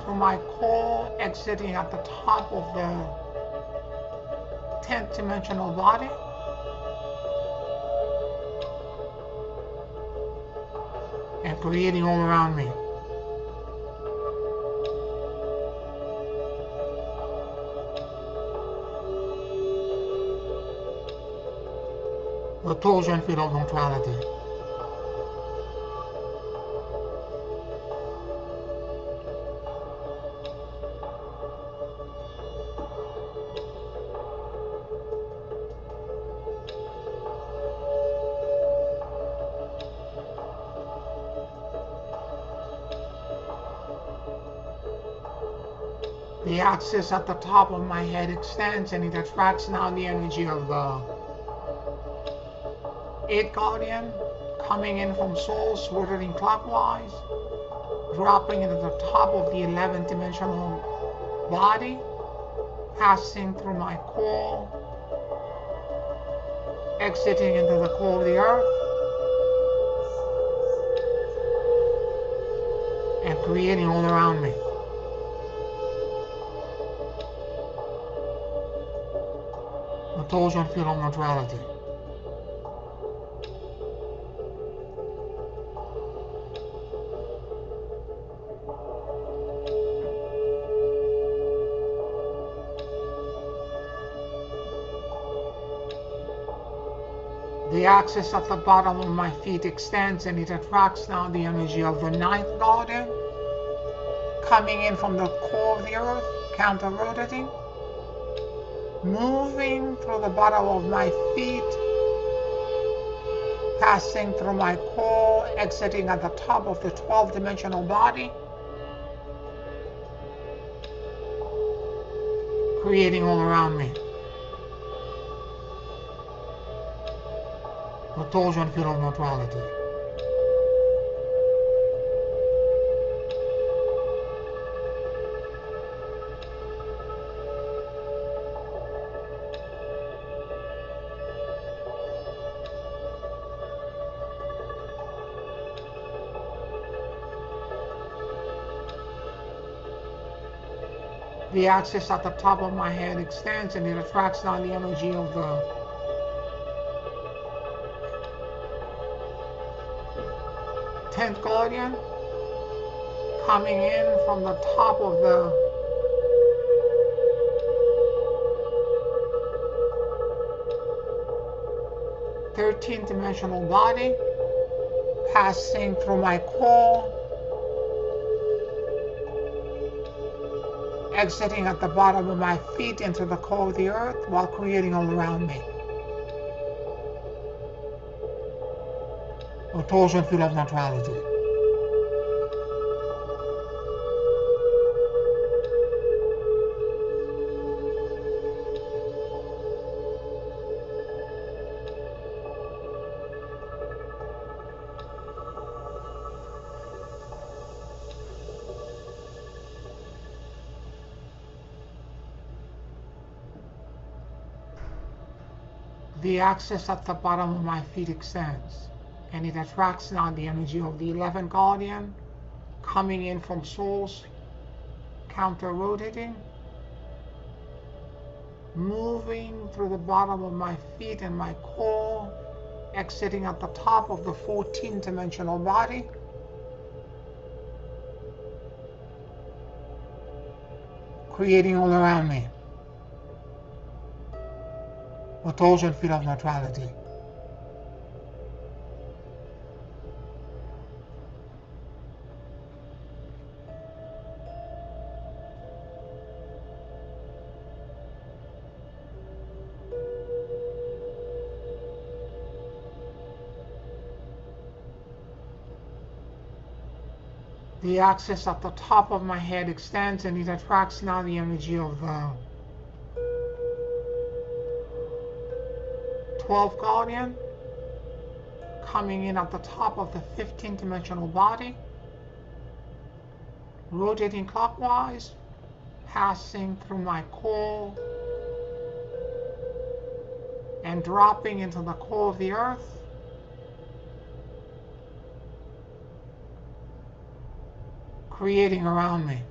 through my core, exiting at the top of the 10th dimensional body. And creating all around me. The torsion field of neutrality. The axis at the top of my head extends and it attracts now the energy of the 8th guardian coming in from source, rotating clockwise, dropping into the top of the 11th dimensional body, passing through my core, exiting into the core of the earth, and creating all around me. The torsion field of neutrality. The axis at the bottom of my feet extends and it attracts now the energy of the 9th guardian coming in from the core of the earth, counter rotating, moving through the bottom of my feet, passing through my core, exiting at the top of the 12th dimensional body, creating all around me. The torsion field of neutrality. The axis at the top of my head extends and it attracts now the energy of the 10th guardian coming in from the top of the 13th dimensional body, passing through my core, exiting at the bottom of my feet into the core of the earth while creating all around me. A torsion field of neutrality. The axis at the bottom of my feet extends, and it attracts now the energy of the 11th guardian coming in from source, counter-rotating, moving through the bottom of my feet and my core, exiting at the top of the 14th dimensional body, creating all around me 1,000 feet of neutrality. The axis at the top of my head extends, and it attracts now the energy of the 12th guardian coming in at the top of the 15th dimensional body, rotating clockwise, passing through my core and dropping into the core of the earth, creating around me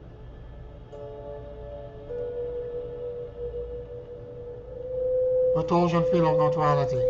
1,000 feet of neutrality.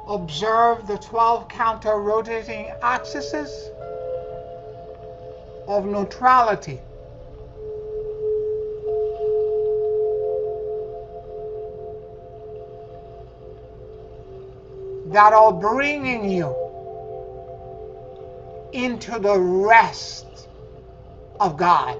Observe the 12 counter-rotating axes of neutrality. That are bringing you into the rest of God.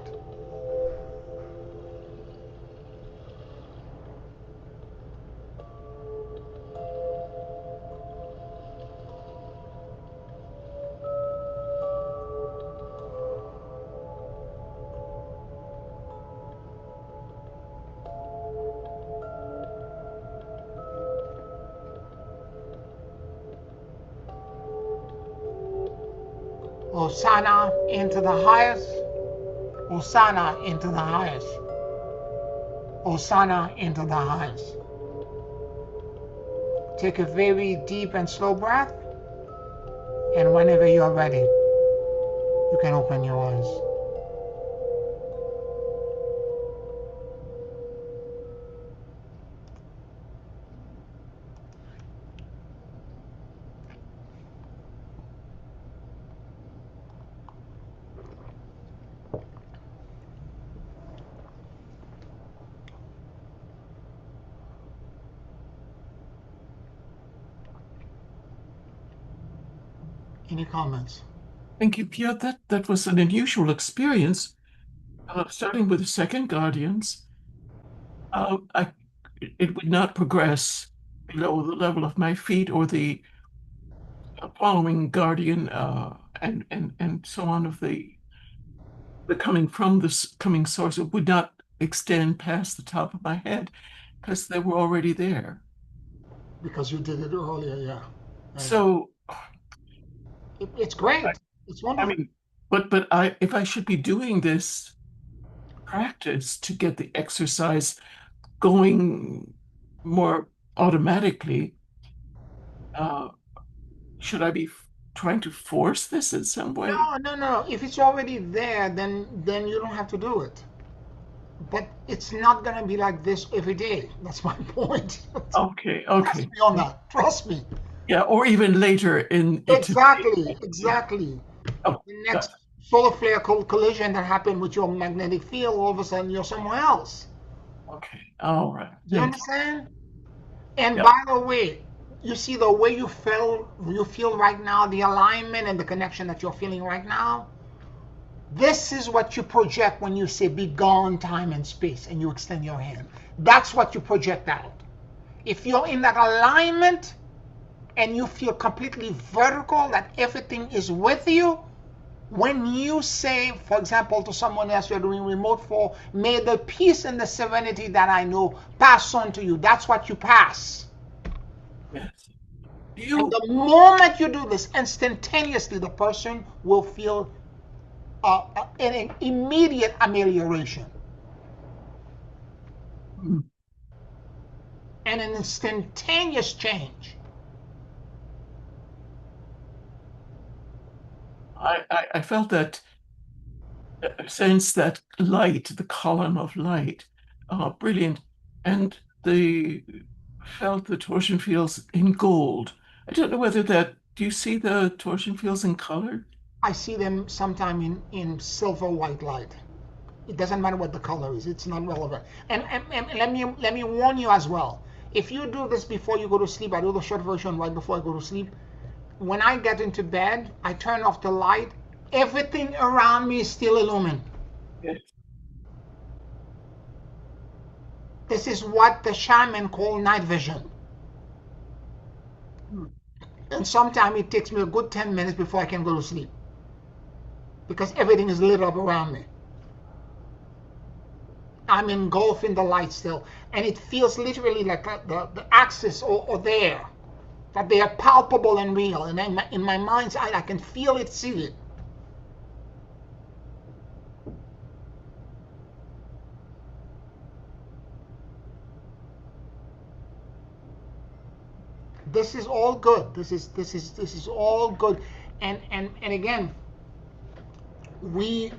Hosanna into the highest. Hosanna into the highest. Hosanna into the highest. Take a very deep and slow breath, and whenever you are ready, you can open your eyes. Any comments? Thank you, Pierre. That was an unusual experience. Starting with the second guardians, I it would not progress below the level of my feet or the following guardian, and so on of the coming from this coming source. It would not extend past the top of my head because they were already there. Because you did it earlier, yeah. So It's great. It's I wonderful. mean, but if I should be doing this practice to get the exercise going more automatically, uh, should I be trying to force this in some way? No. If it's already there, then you don't have to do it. But it's not gonna be like this every day. That's my point. Okay, Trust okay. me on that. Trust me. Yeah, or even later in it. Exactly. Oh, The got next solar flare collision that happened with your magnetic field, all of a sudden you're somewhere else. okay. All right. Do you Thank you. understand? And Yeah. by the way, you see the way you feel right now, the alignment and the connection that you're feeling right now. This is what you project when you say be gone time and space and you extend your hand. That's what you project out. If you're in that alignment and you feel completely vertical, that everything is with you, when you say, for example, to someone else you're doing remote for, may the peace and the serenity that I know pass on to you, that's what you pass. Yes. And You, the moment you do this, instantaneously the person will feel an immediate amelioration mm, and an instantaneous change. I felt that sense that light, the column of light, brilliant, and the felt the torsion fields in gold. I don't know whether that. Do you see the torsion fields in color? I see them sometime in silver white light. It doesn't matter what the color is. It's not relevant. And let me warn you as well. If you do this before you go to sleep, I do the short version right before I go to sleep. When I get into bed, I turn off the light. Everything around me is still illumined. Yes. This is what the shaman call night vision. Hmm. And sometimes it takes me a good 10 minutes before I can go to sleep because everything is lit up around me. I'm engulfed in the light still, and it feels literally like the axis or there, that they are palpable and real. And in my mind's eye, I can feel it, see it. This is all good. This is all good. And again, we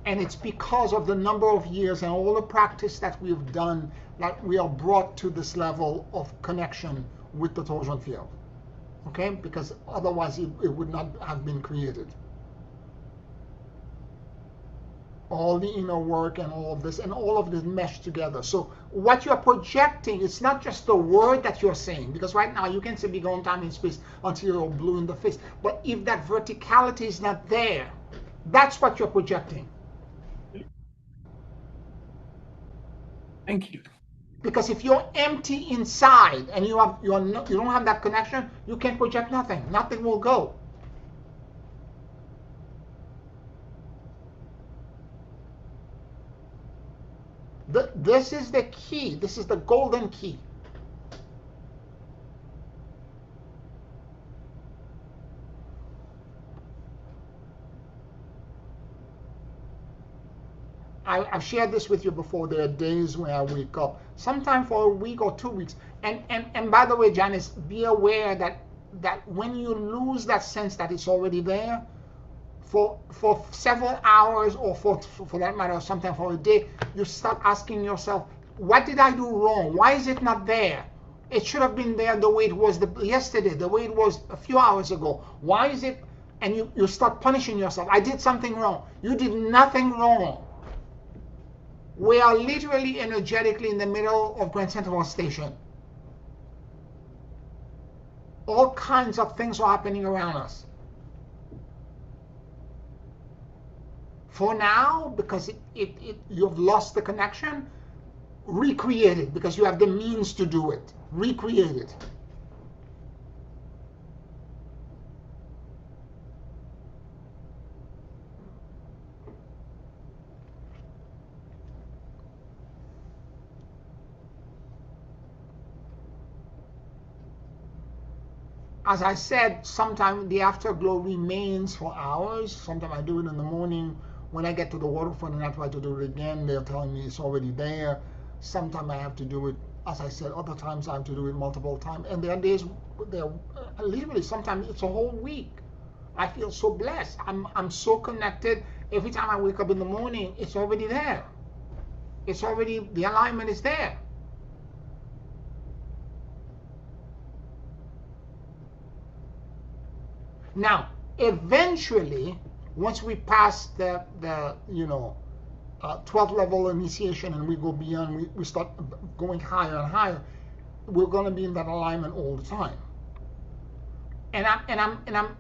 and it's because of the number of years and all the practice that we've done that we are brought to this level of connection with the torsion field. Okay? Because otherwise it would not have been created. All the inner work and all of this and all of this mesh together. So what you're projecting, it's not just the word that you're saying, because right now you can say be gone time in space until you're blue in the face. But if that verticality is not there, that's what you're projecting. Thank you. Because if you're empty inside and you don't have that connection, you can project nothing. Nothing will go. This is the key. This is the golden key. I've shared this with you before. There are days where I wake up, sometime for a week or 2 weeks. And by the way, Janice, be aware that when you lose that sense that it's already there, for several hours or for that matter, sometimes for a day, you start asking yourself, what did I do wrong? Why is it not there? It should have been there the way it was yesterday, the way it was a few hours ago. Why is it? And you start punishing yourself. I did something wrong. You did nothing wrong. We are literally energetically in the middle of Grand Central Station. All kinds of things are happening around us. For now, because you've lost the connection, recreate it because you have the means to do it. Recreate it. As I said, sometimes the afterglow remains for hours. Sometimes I do it in the morning. When I get to the waterfront and I try to do it again, they're telling me it's already there. Sometimes I have to do it, as I said, other times I have to do it multiple times. And there are days, there literally sometimes it's a whole week. I feel so blessed. I'm so connected. Every time I wake up in the morning, it's already there. It's already, the alignment is there. Now, eventually, once we pass the 12th level initiation and we go beyond, we start going higher and higher, we're going to be in that alignment all the time. And I'm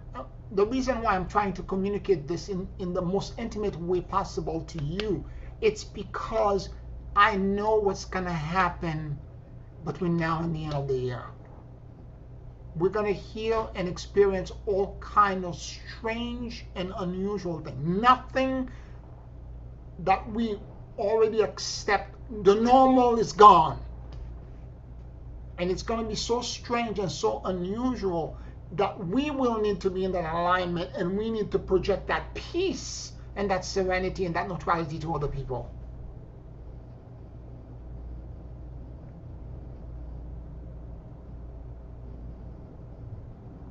the reason why I'm trying to communicate this in the most intimate way possible to you, it's because I know what's going to happen between now and the end of the year. We're going to hear and experience all kind of strange and unusual things. Nothing that we already accept. The normal is gone. And it's going to be so strange and so unusual that we will need to be in that alignment, and we need to project that peace and that serenity and that neutrality to other people.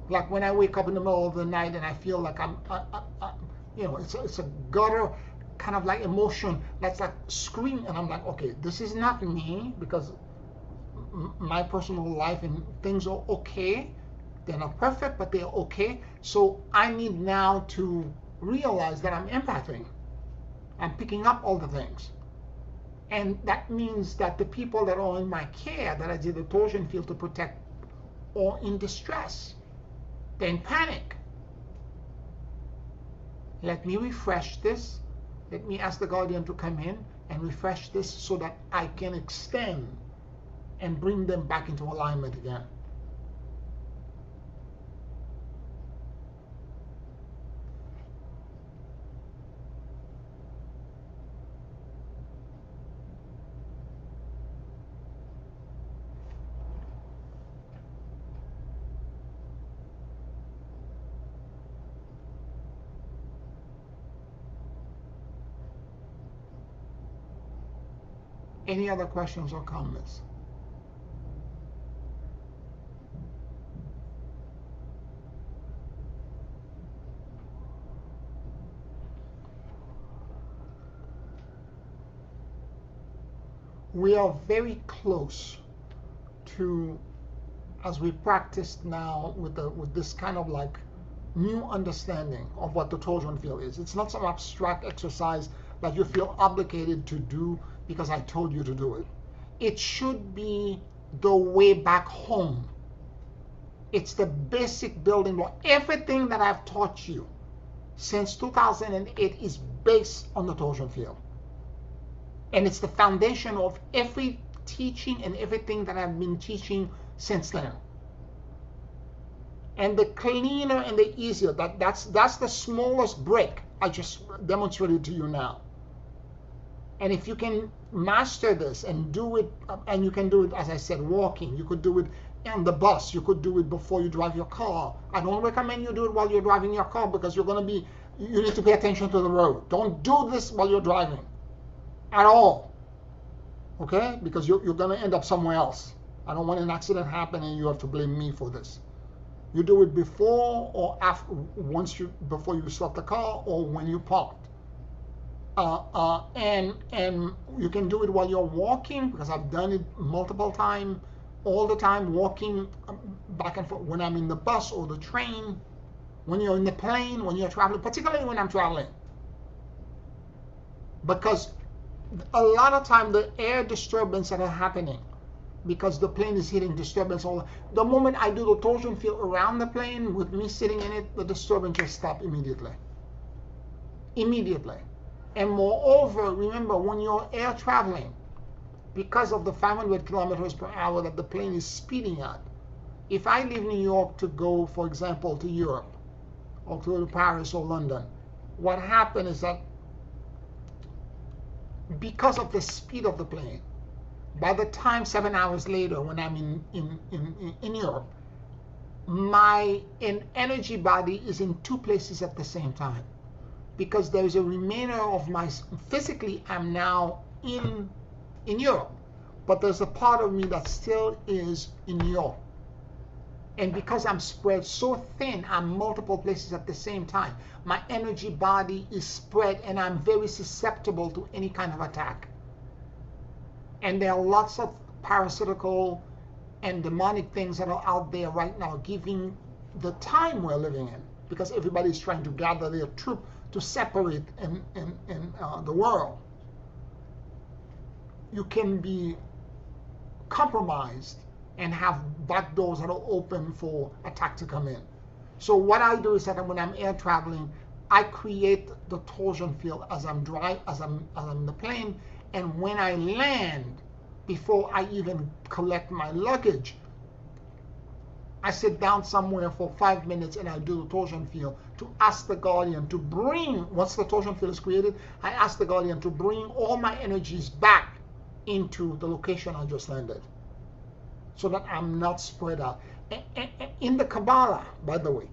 Like when I wake up in the middle of the night and I feel like I'm it's a gutter kind of like emotion that's like screaming, and I'm like, okay, this is not me, because my personal life and things are okay. They're not perfect, but they're okay. So I need now to realize that I'm empathing. I'm picking up all the things. And that means that the people that are in my care, that I did the torsion field to protect, are in distress. They're in panic. Let me refresh this. Let me ask the guardian to come in and refresh this so that I can extend and bring them back into alignment again. Any other questions or comments? We are very close to, as we practice now with this kind of like new understanding of what the torsion field is. It's not some abstract exercise that you feel obligated to do because I told you to do it. It should be the way back home. It's the basic building block. Everything that I've taught you since 2008 is based on the torsion field. And it's the foundation of every teaching and everything that I've been teaching since then. And the cleaner and the easier, that's the smallest brick I just demonstrated to you now. And if you can master this and do it, and you can do it, as I said, walking, you could do it on the bus, you could do it before you drive your car. I don't recommend you do it while you're driving your car, because you need to pay attention to the road. Don't do this while you're driving at all, okay? Because you're going to end up somewhere else. I don't want an accident happen and you have to blame me for this. You do it before or after, before you start the car or when you parked. And you can do it while you're walking, because I've done it multiple times, all the time, walking back and forth when I'm in the bus or the train, when you're in the plane, when you're traveling, particularly when I'm traveling. Because a lot of time the air disturbance that are happening, because the plane is hitting disturbance the moment I do the torsion field around the plane with me sitting in it, the disturbance just stops immediately. And moreover, remember, when you're air traveling, because of the 500 kilometers per hour that the plane is speeding at, if I leave New York to go, for example, to Europe or to Paris or London, what happens is that because of the speed of the plane, by the time 7 hours later, when I'm in Europe, my energy body is in two places at the same time, because there's a remainder of my, physically I'm now in Europe, but there's a part of me that still is in New York. And because I'm spread so thin, I'm multiple places at the same time, my energy body is spread and I'm very susceptible to any kind of attack. And there are lots of parasitical and demonic things that are out there right now, giving the time we're living in, because everybody's trying to gather their troop to separate in the world. You can be compromised and have back doors that are open for attack to come in. So what I do is that when I'm air traveling, I create the torsion field as I'm in the plane, and when I land, before I even collect my luggage, I sit down somewhere for 5 minutes and I do the torsion field to ask the guardian to bring, once the torsion field is created, I ask the guardian to bring all my energies back into the location I just landed, so that I'm not spread out. In the Kabbalah, by the way,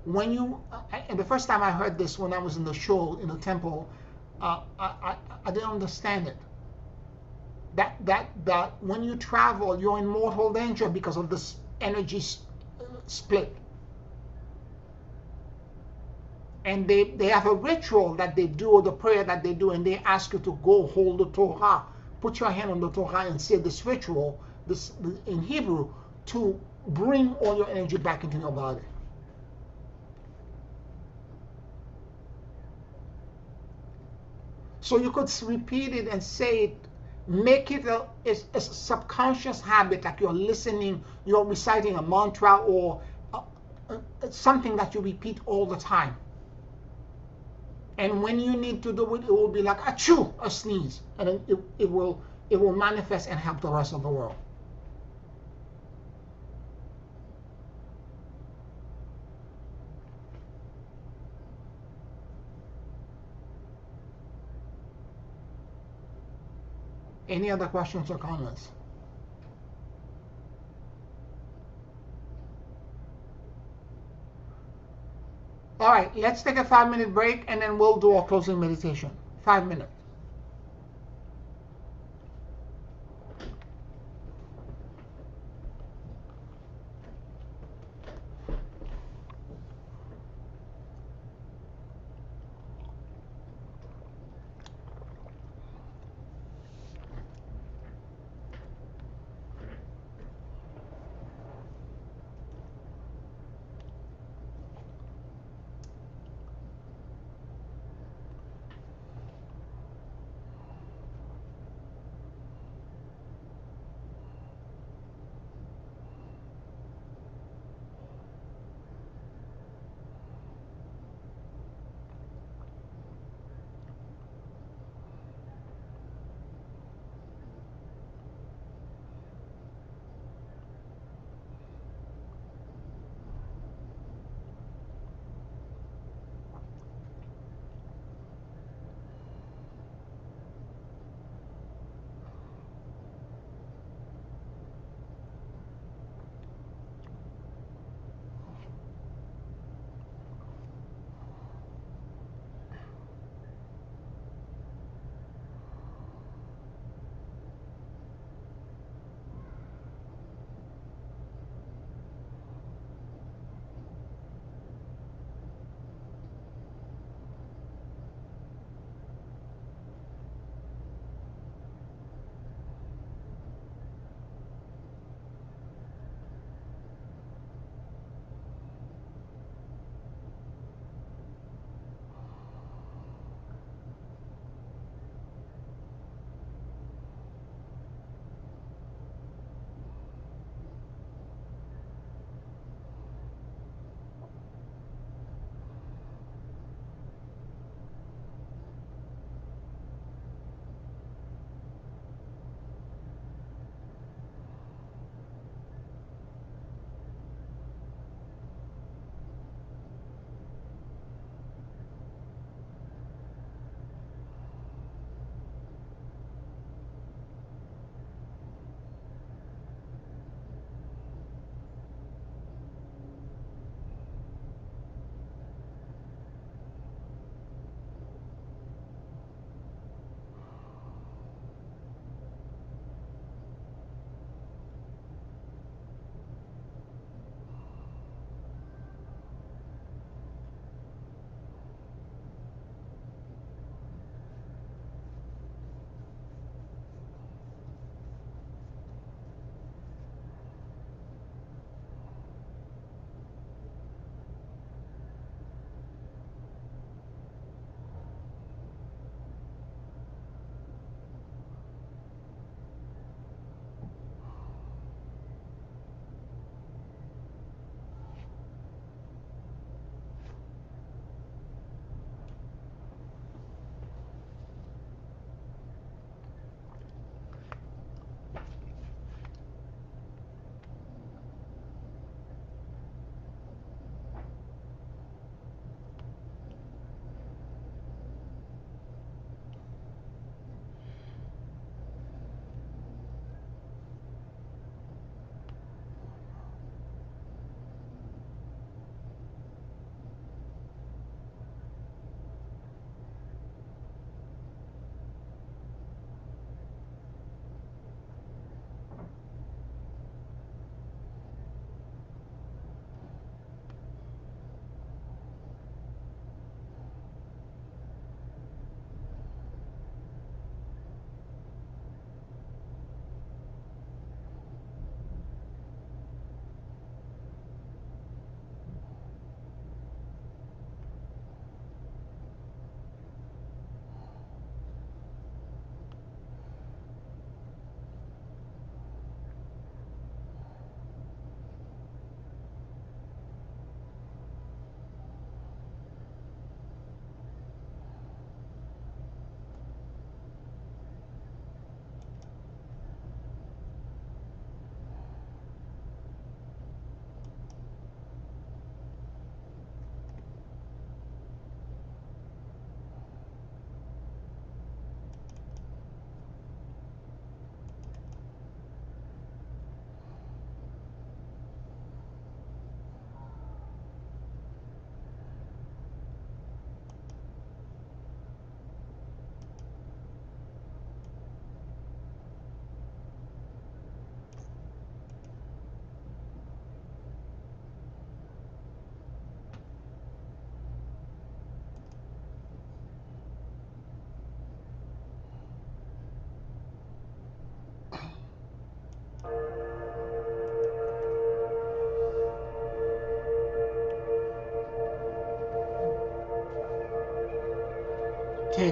when you, and the first time I heard this when I was in the shul in the temple, I didn't understand it. That when you travel, you're in mortal danger because of this energy split. And they have a ritual that they do, or the prayer that they do, and they ask you to go hold the Torah, put your hand on the Torah and say this ritual, this in Hebrew, to bring all your energy back into your body. So you could repeat it and say it, make it a subconscious habit, like you're listening, you're reciting a mantra, or something that you repeat all the time. And when you need to do it, it will be like achoo, a sneeze, and then it will manifest and help the rest of the world. Any other questions or comments? All right, let's take a 5-minute break and then we'll do our closing meditation. 5 minutes.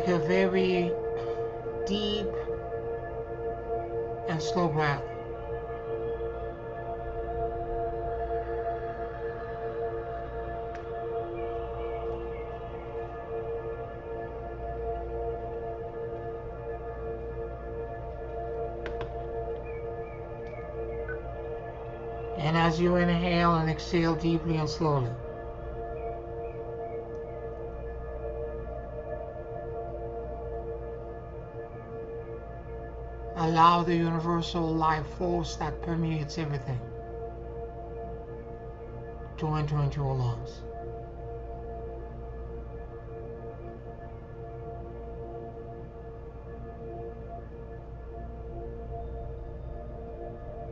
Take a very deep and slow breath. And as you inhale and exhale deeply and slowly, allow the universal life force that permeates everything to enter into your lungs.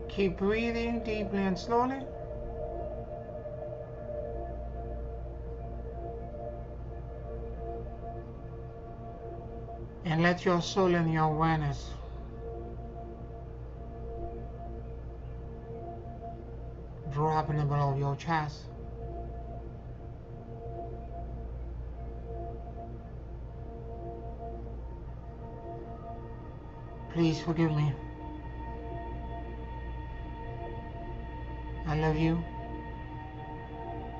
Keep breathing deeply and slowly. And let your soul and your awareness drop in the middle of your chest. Please forgive me. I love you.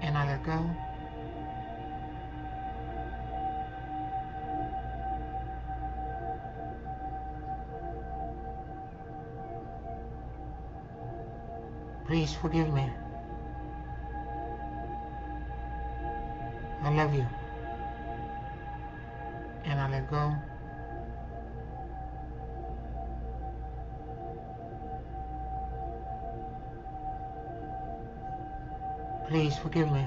And I let go. Please forgive me. I love you. And I let go. Please forgive me.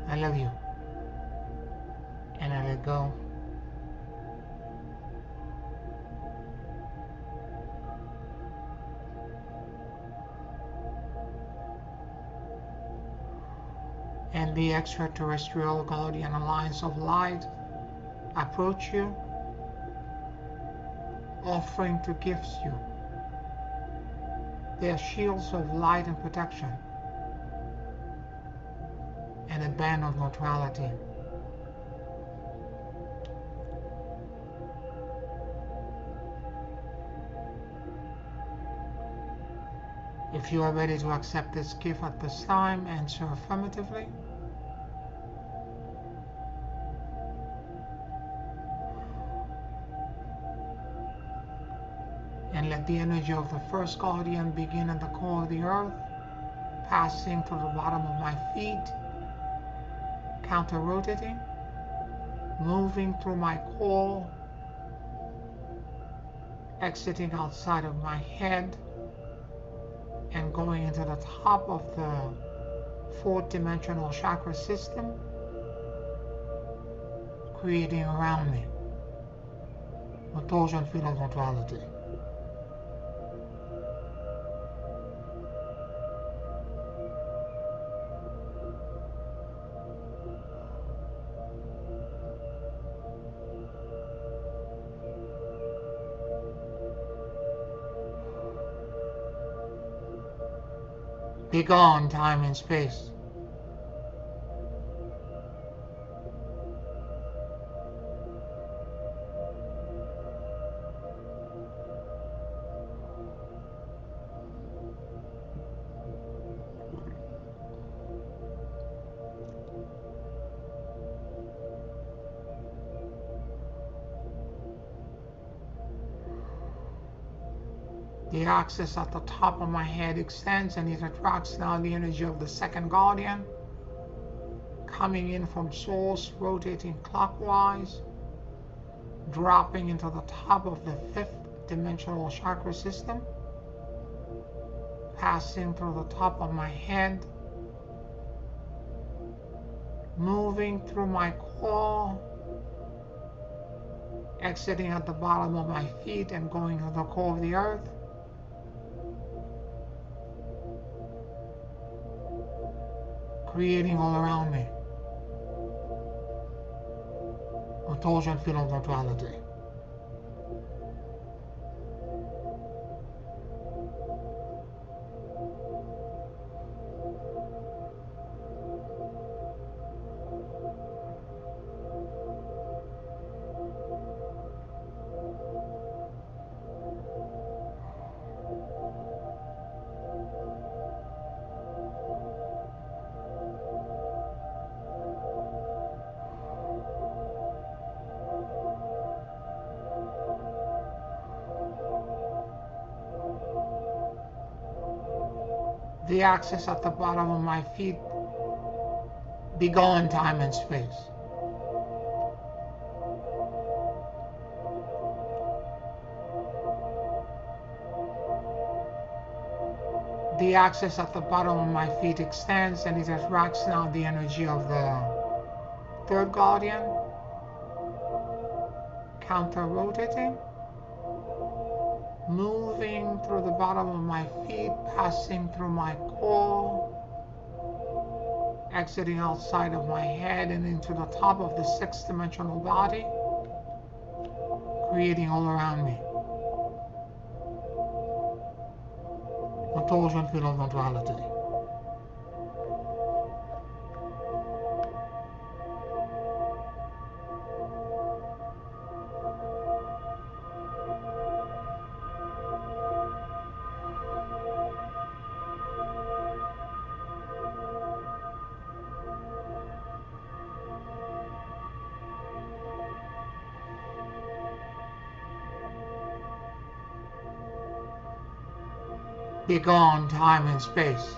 I love you. And I let go. And the extraterrestrial guardian alliance of light approach you, offering to gift you their shields of light and protection and a band of neutrality. If you are ready to accept this gift at this time, answer affirmatively. And let the energy of the first guardian begin at the core of the earth, passing to the bottom of my feet, counter-rotating, moving through my core, exiting outside of my head, and going into the top of the fourth dimensional chakra system, creating around me a torsion field of neutrality. Be gone, time and space. The axis at the top of my head extends and it attracts now the energy of the second guardian, coming in from source, rotating clockwise, dropping into the top of the fifth dimensional chakra system, passing through the top of my head, moving through my core, exiting at the bottom of my feet and going to the core of the earth, creating all around me a torsion field of neutrality. The axis at the bottom of my feet be gone, time and space. The axis at the bottom of my feet extends and it attracts now the energy of the third guardian, counter rotating, moving through the bottom of my feet, passing through my core, exiting outside of my head and into the top of the sixth dimensional body, creating all around me a torsion field of neutrality. Be gone, time and space.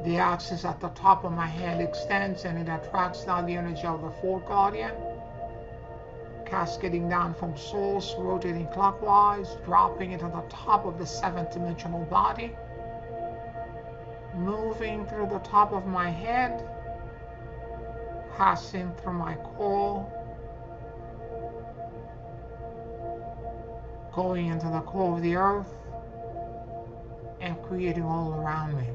The axis at the top of my head extends and it attracts now the energy of the fourth guardian, cascading down from source, rotating clockwise, dropping into the top of the seventh dimensional body, moving through the top of my head, passing through my core, going into the core of the earth, and creating all around me.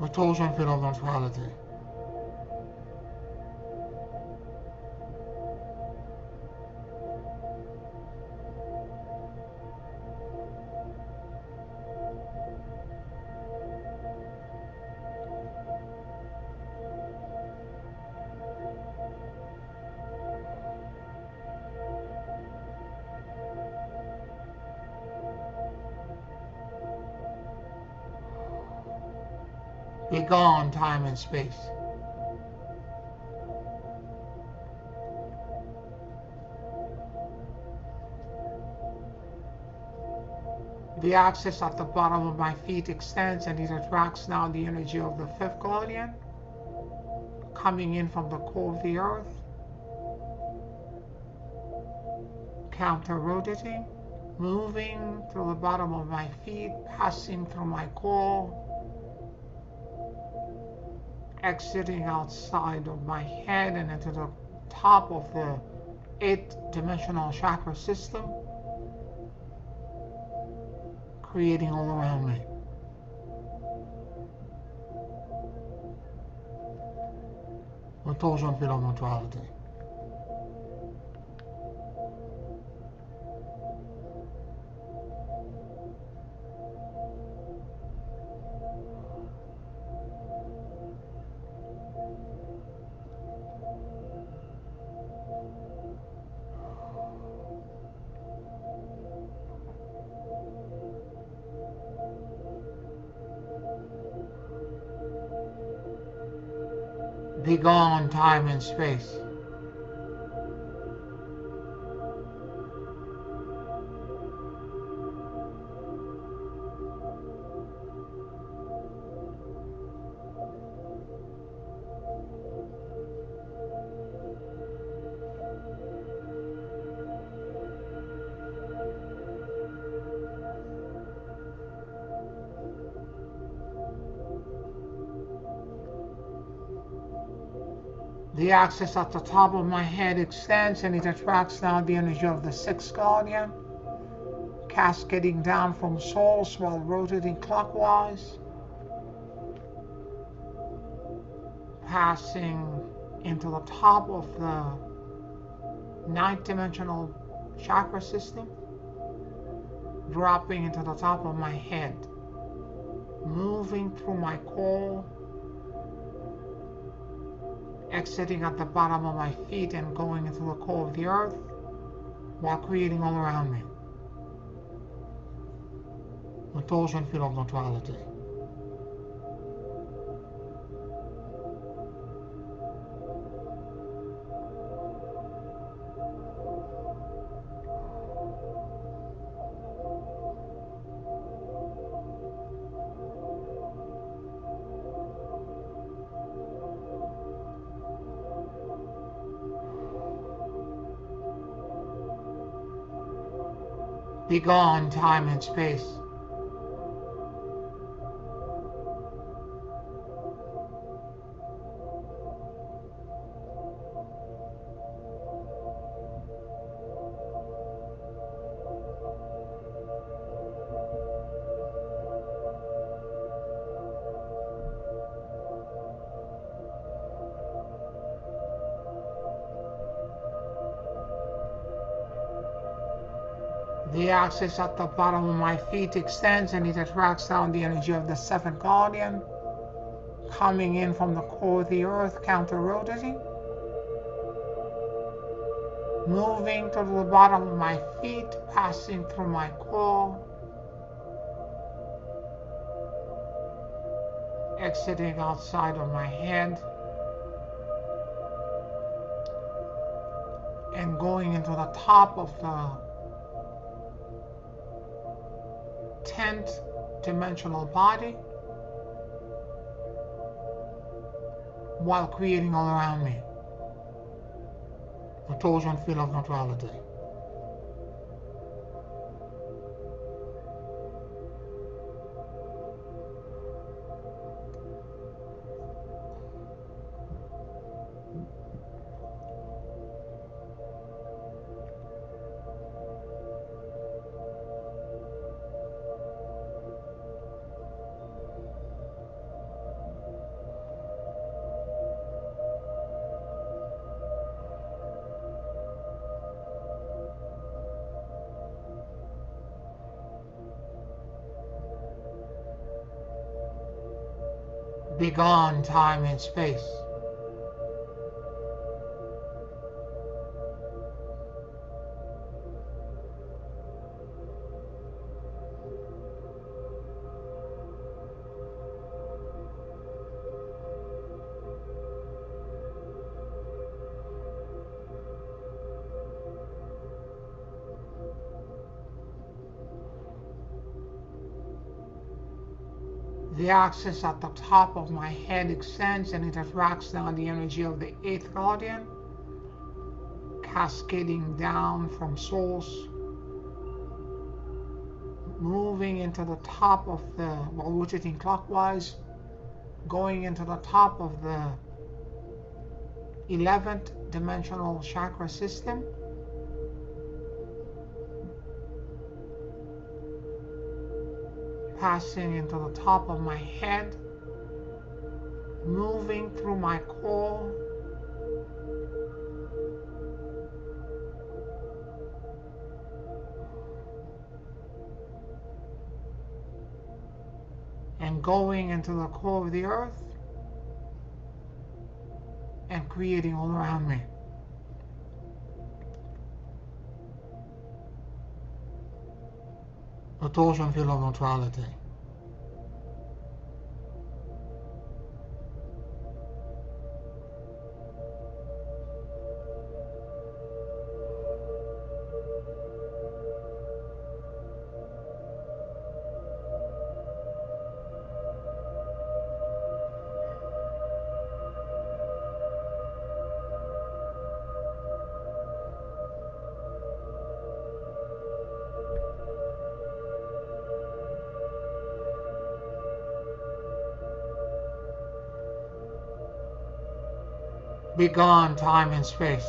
A torsion field of neutrality. Be gone, time and space. The axis at the bottom of my feet extends and it attracts now the energy of the fifth guardian, coming in from the core of the earth, counter rotating, moving through the bottom of my feet, passing through my core, exiting outside of my head and into the top of the eighth dimensional chakra system, creating all around me. A torsion field of neutrality. Be gone, time and space. The axis at the top of my head extends and it attracts now the energy of the sixth guardian, cascading down from source while rotating clockwise, passing into the top of the ninth dimensional chakra system, dropping into the top of my head, moving through my core, exiting at the bottom of my feet and going into the core of the earth while creating all around me. The torsion field of neutrality. Be gone, time and space. The axis at the bottom of my feet extends and it attracts down the energy of the seventh guardian, coming in from the core of the earth, counter-rotating, moving to the bottom of my feet, passing through my core, exiting outside of my head, and going into the top of the 10th dimensional body while creating all around me a torsion field of neutrality. Be gone, time and space. The axis at the top of my head extends and it attracts down the energy of the eighth guardian, cascading down from source, moving into the top of the, while rotating clockwise, going into the top of the 11th dimensional chakra system, passing into the top of my head, moving through my core, and going into the core of the earth and creating all around me. The torsion field of neutrality. Be gone, time and space.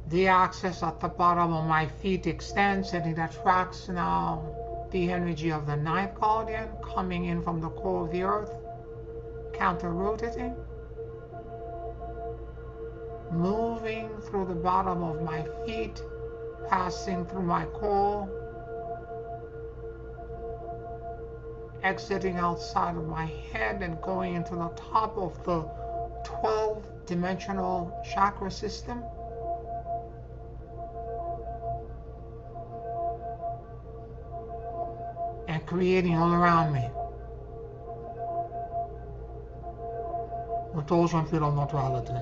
The axis at the bottom of my feet extends and it attracts now the energy of the ninth guardian coming in from the core of the earth, counter-rotating, moving through the bottom of my feet, passing through my core, exiting outside of my head and going into the top of the 12-dimensional chakra system. And creating all around me a torsion field of neutrality.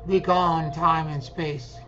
Be gone, time and space.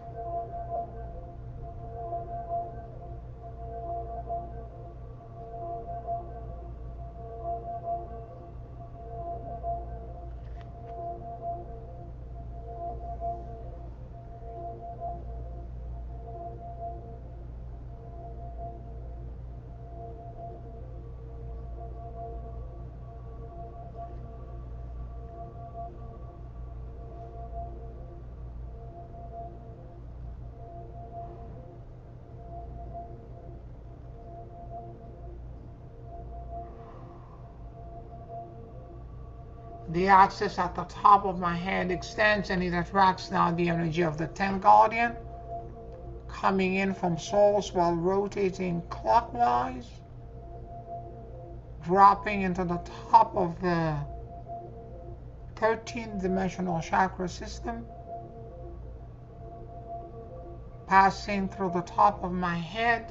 The axis at the top of my head extends and it attracts now the energy of the 10th guardian coming in from source while rotating clockwise, dropping into the top of the 13th-dimensional chakra system, passing through the top of my head,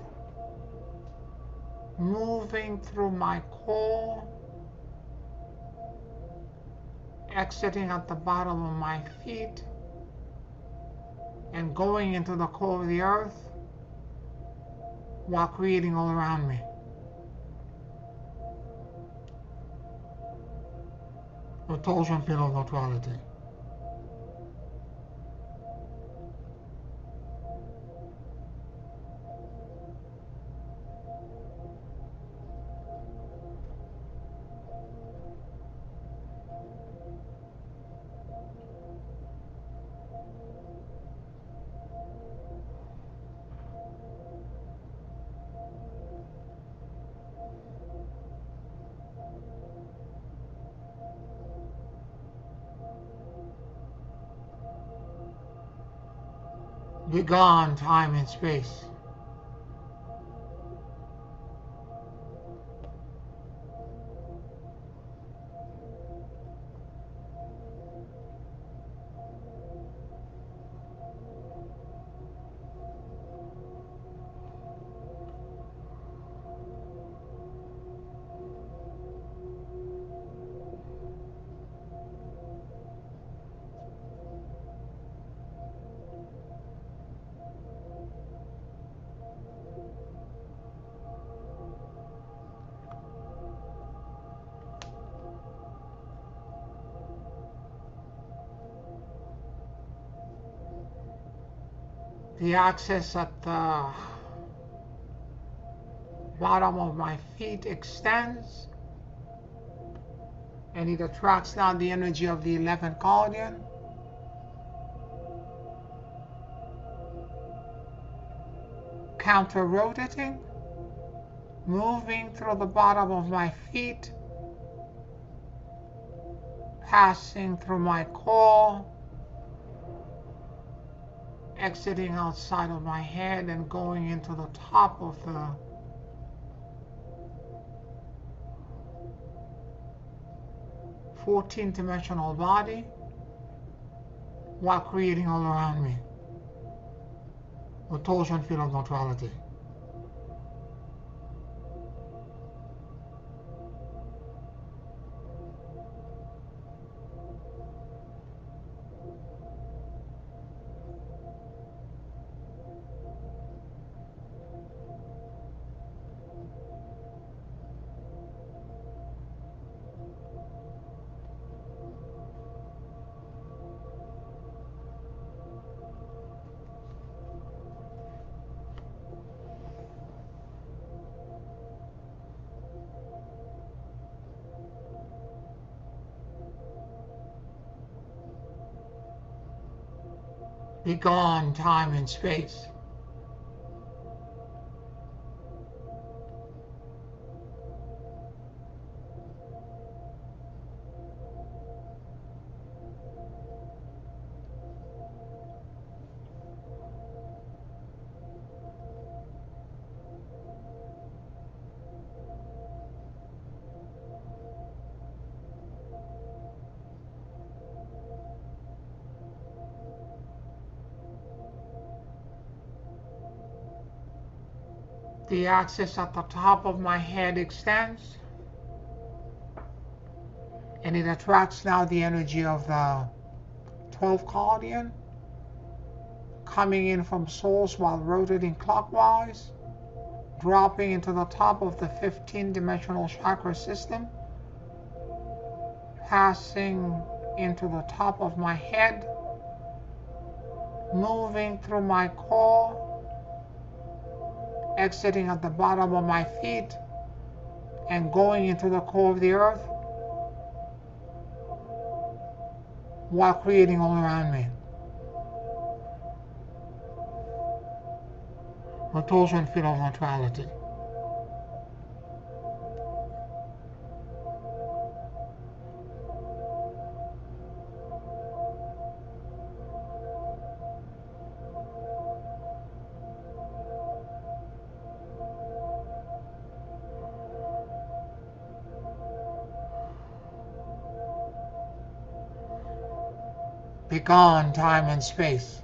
moving through my core, exiting at the bottom of my feet, and going into the core of the earth while creating all around me a torsion field of neutrality. Be gone, time and space. The axis at the bottom of my feet extends and it attracts now the energy of the 11th guardian, counter-rotating, moving through the bottom of my feet, passing through my core, exiting outside of my head and going into the top of the 14th-dimensional body while creating all around me The torsion field of neutrality. Be gone, time and space. The axis at the top of my head extends, and it attracts now the energy of the 12th guardian, coming in from source while rotating clockwise, dropping into the top of the 15-dimensional chakra system, passing into the top of my head, moving through my core, exiting at the bottom of my feet, and going into the core of the earth, while creating all around me. A torsion field of neutrality. Be gone, time and space.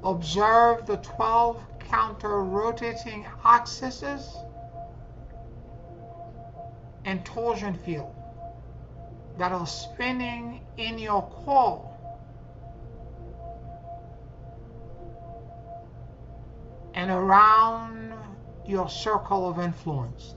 Observe the 12 counter-rotating axes and torsion field that are spinning in your core and around your circle of influence.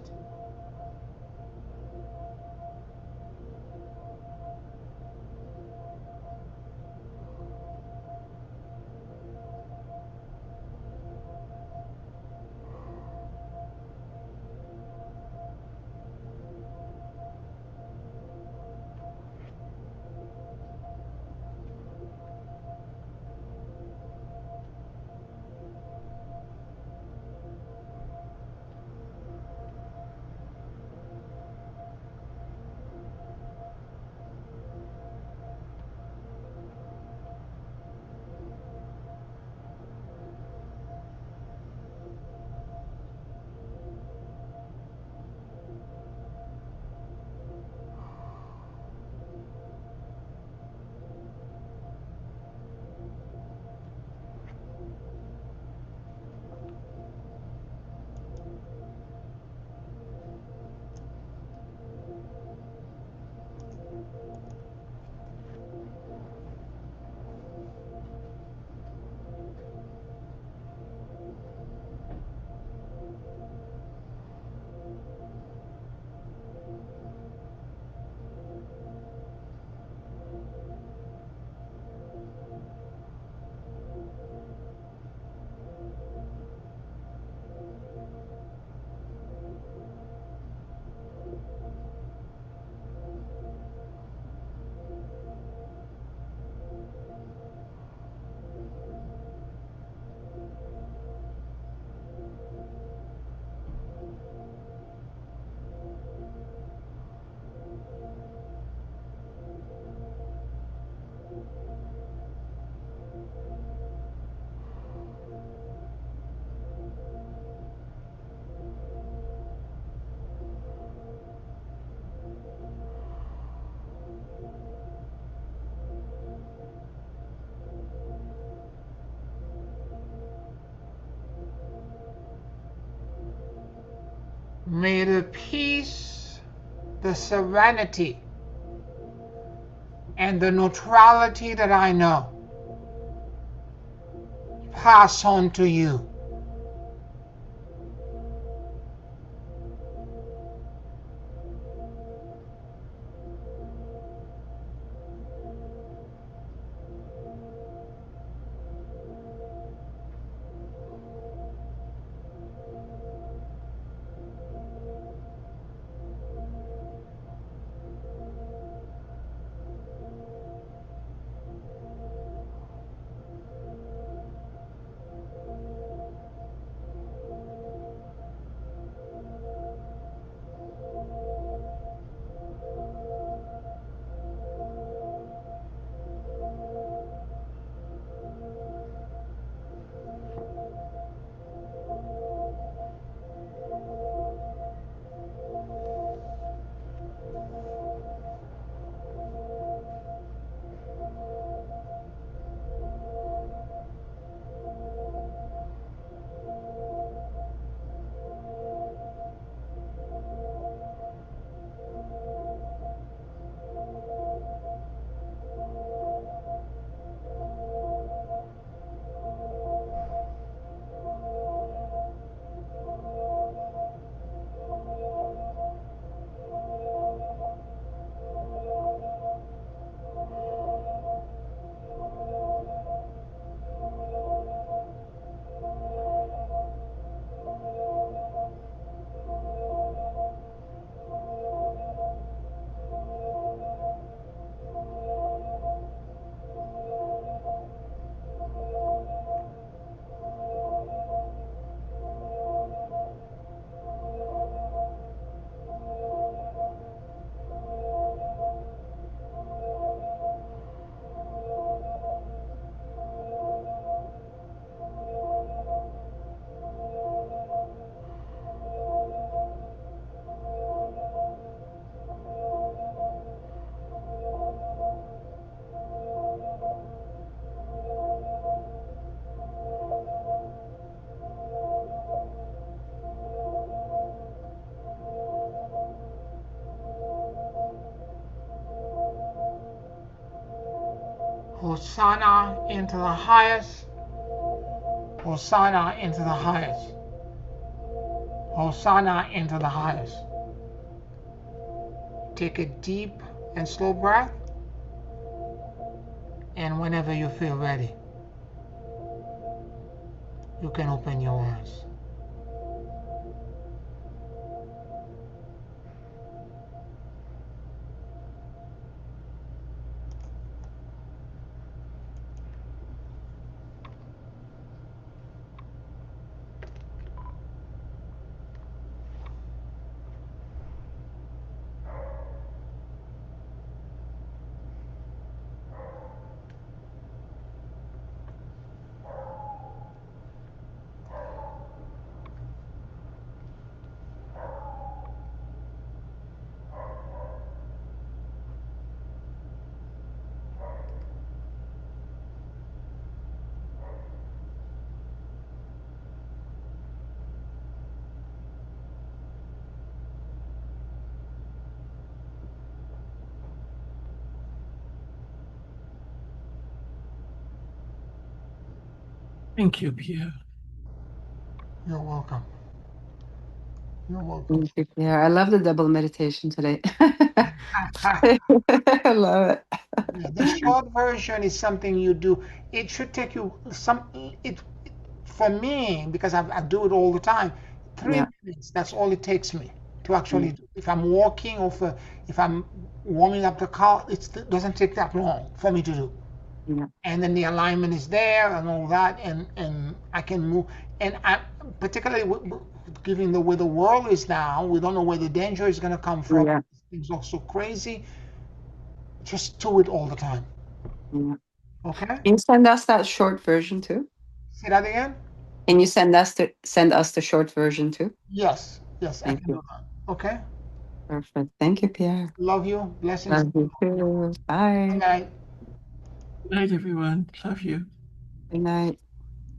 May the peace, the serenity, and the neutrality that I know pass on to you. Hosanna into the highest. Hosanna into the highest. Hosanna into the highest. Take a deep and slow breath, and whenever you feel ready, you can open your eyes. Thank you, Pierre. You're welcome. You're welcome. Thank you, Pierre. I love the double meditation today. I love it. Yeah, the short version is something you do. It should take you some. It for me because I do it all the time. Three Yeah, minutes. That's all it takes me to yeah, actually do. If I'm walking or if I'm warming up the car, it doesn't take that long for me to do. yeah, And then the alignment is there and all that, and I can move. And I particularly given the way the world is now, we don't know where the danger is going to come from. yeah, Things are so crazy. Just do it all the time. yeah. Okay? Can you send us that short version too? Say that again? Can you send us the short version too? Yes. Yes, I Thank can you. do that. Okay? Perfect. Thank you, Pierre. Love you. Blessings. Love you too. Good Bye. night. Good night, everyone. Love you. Good night.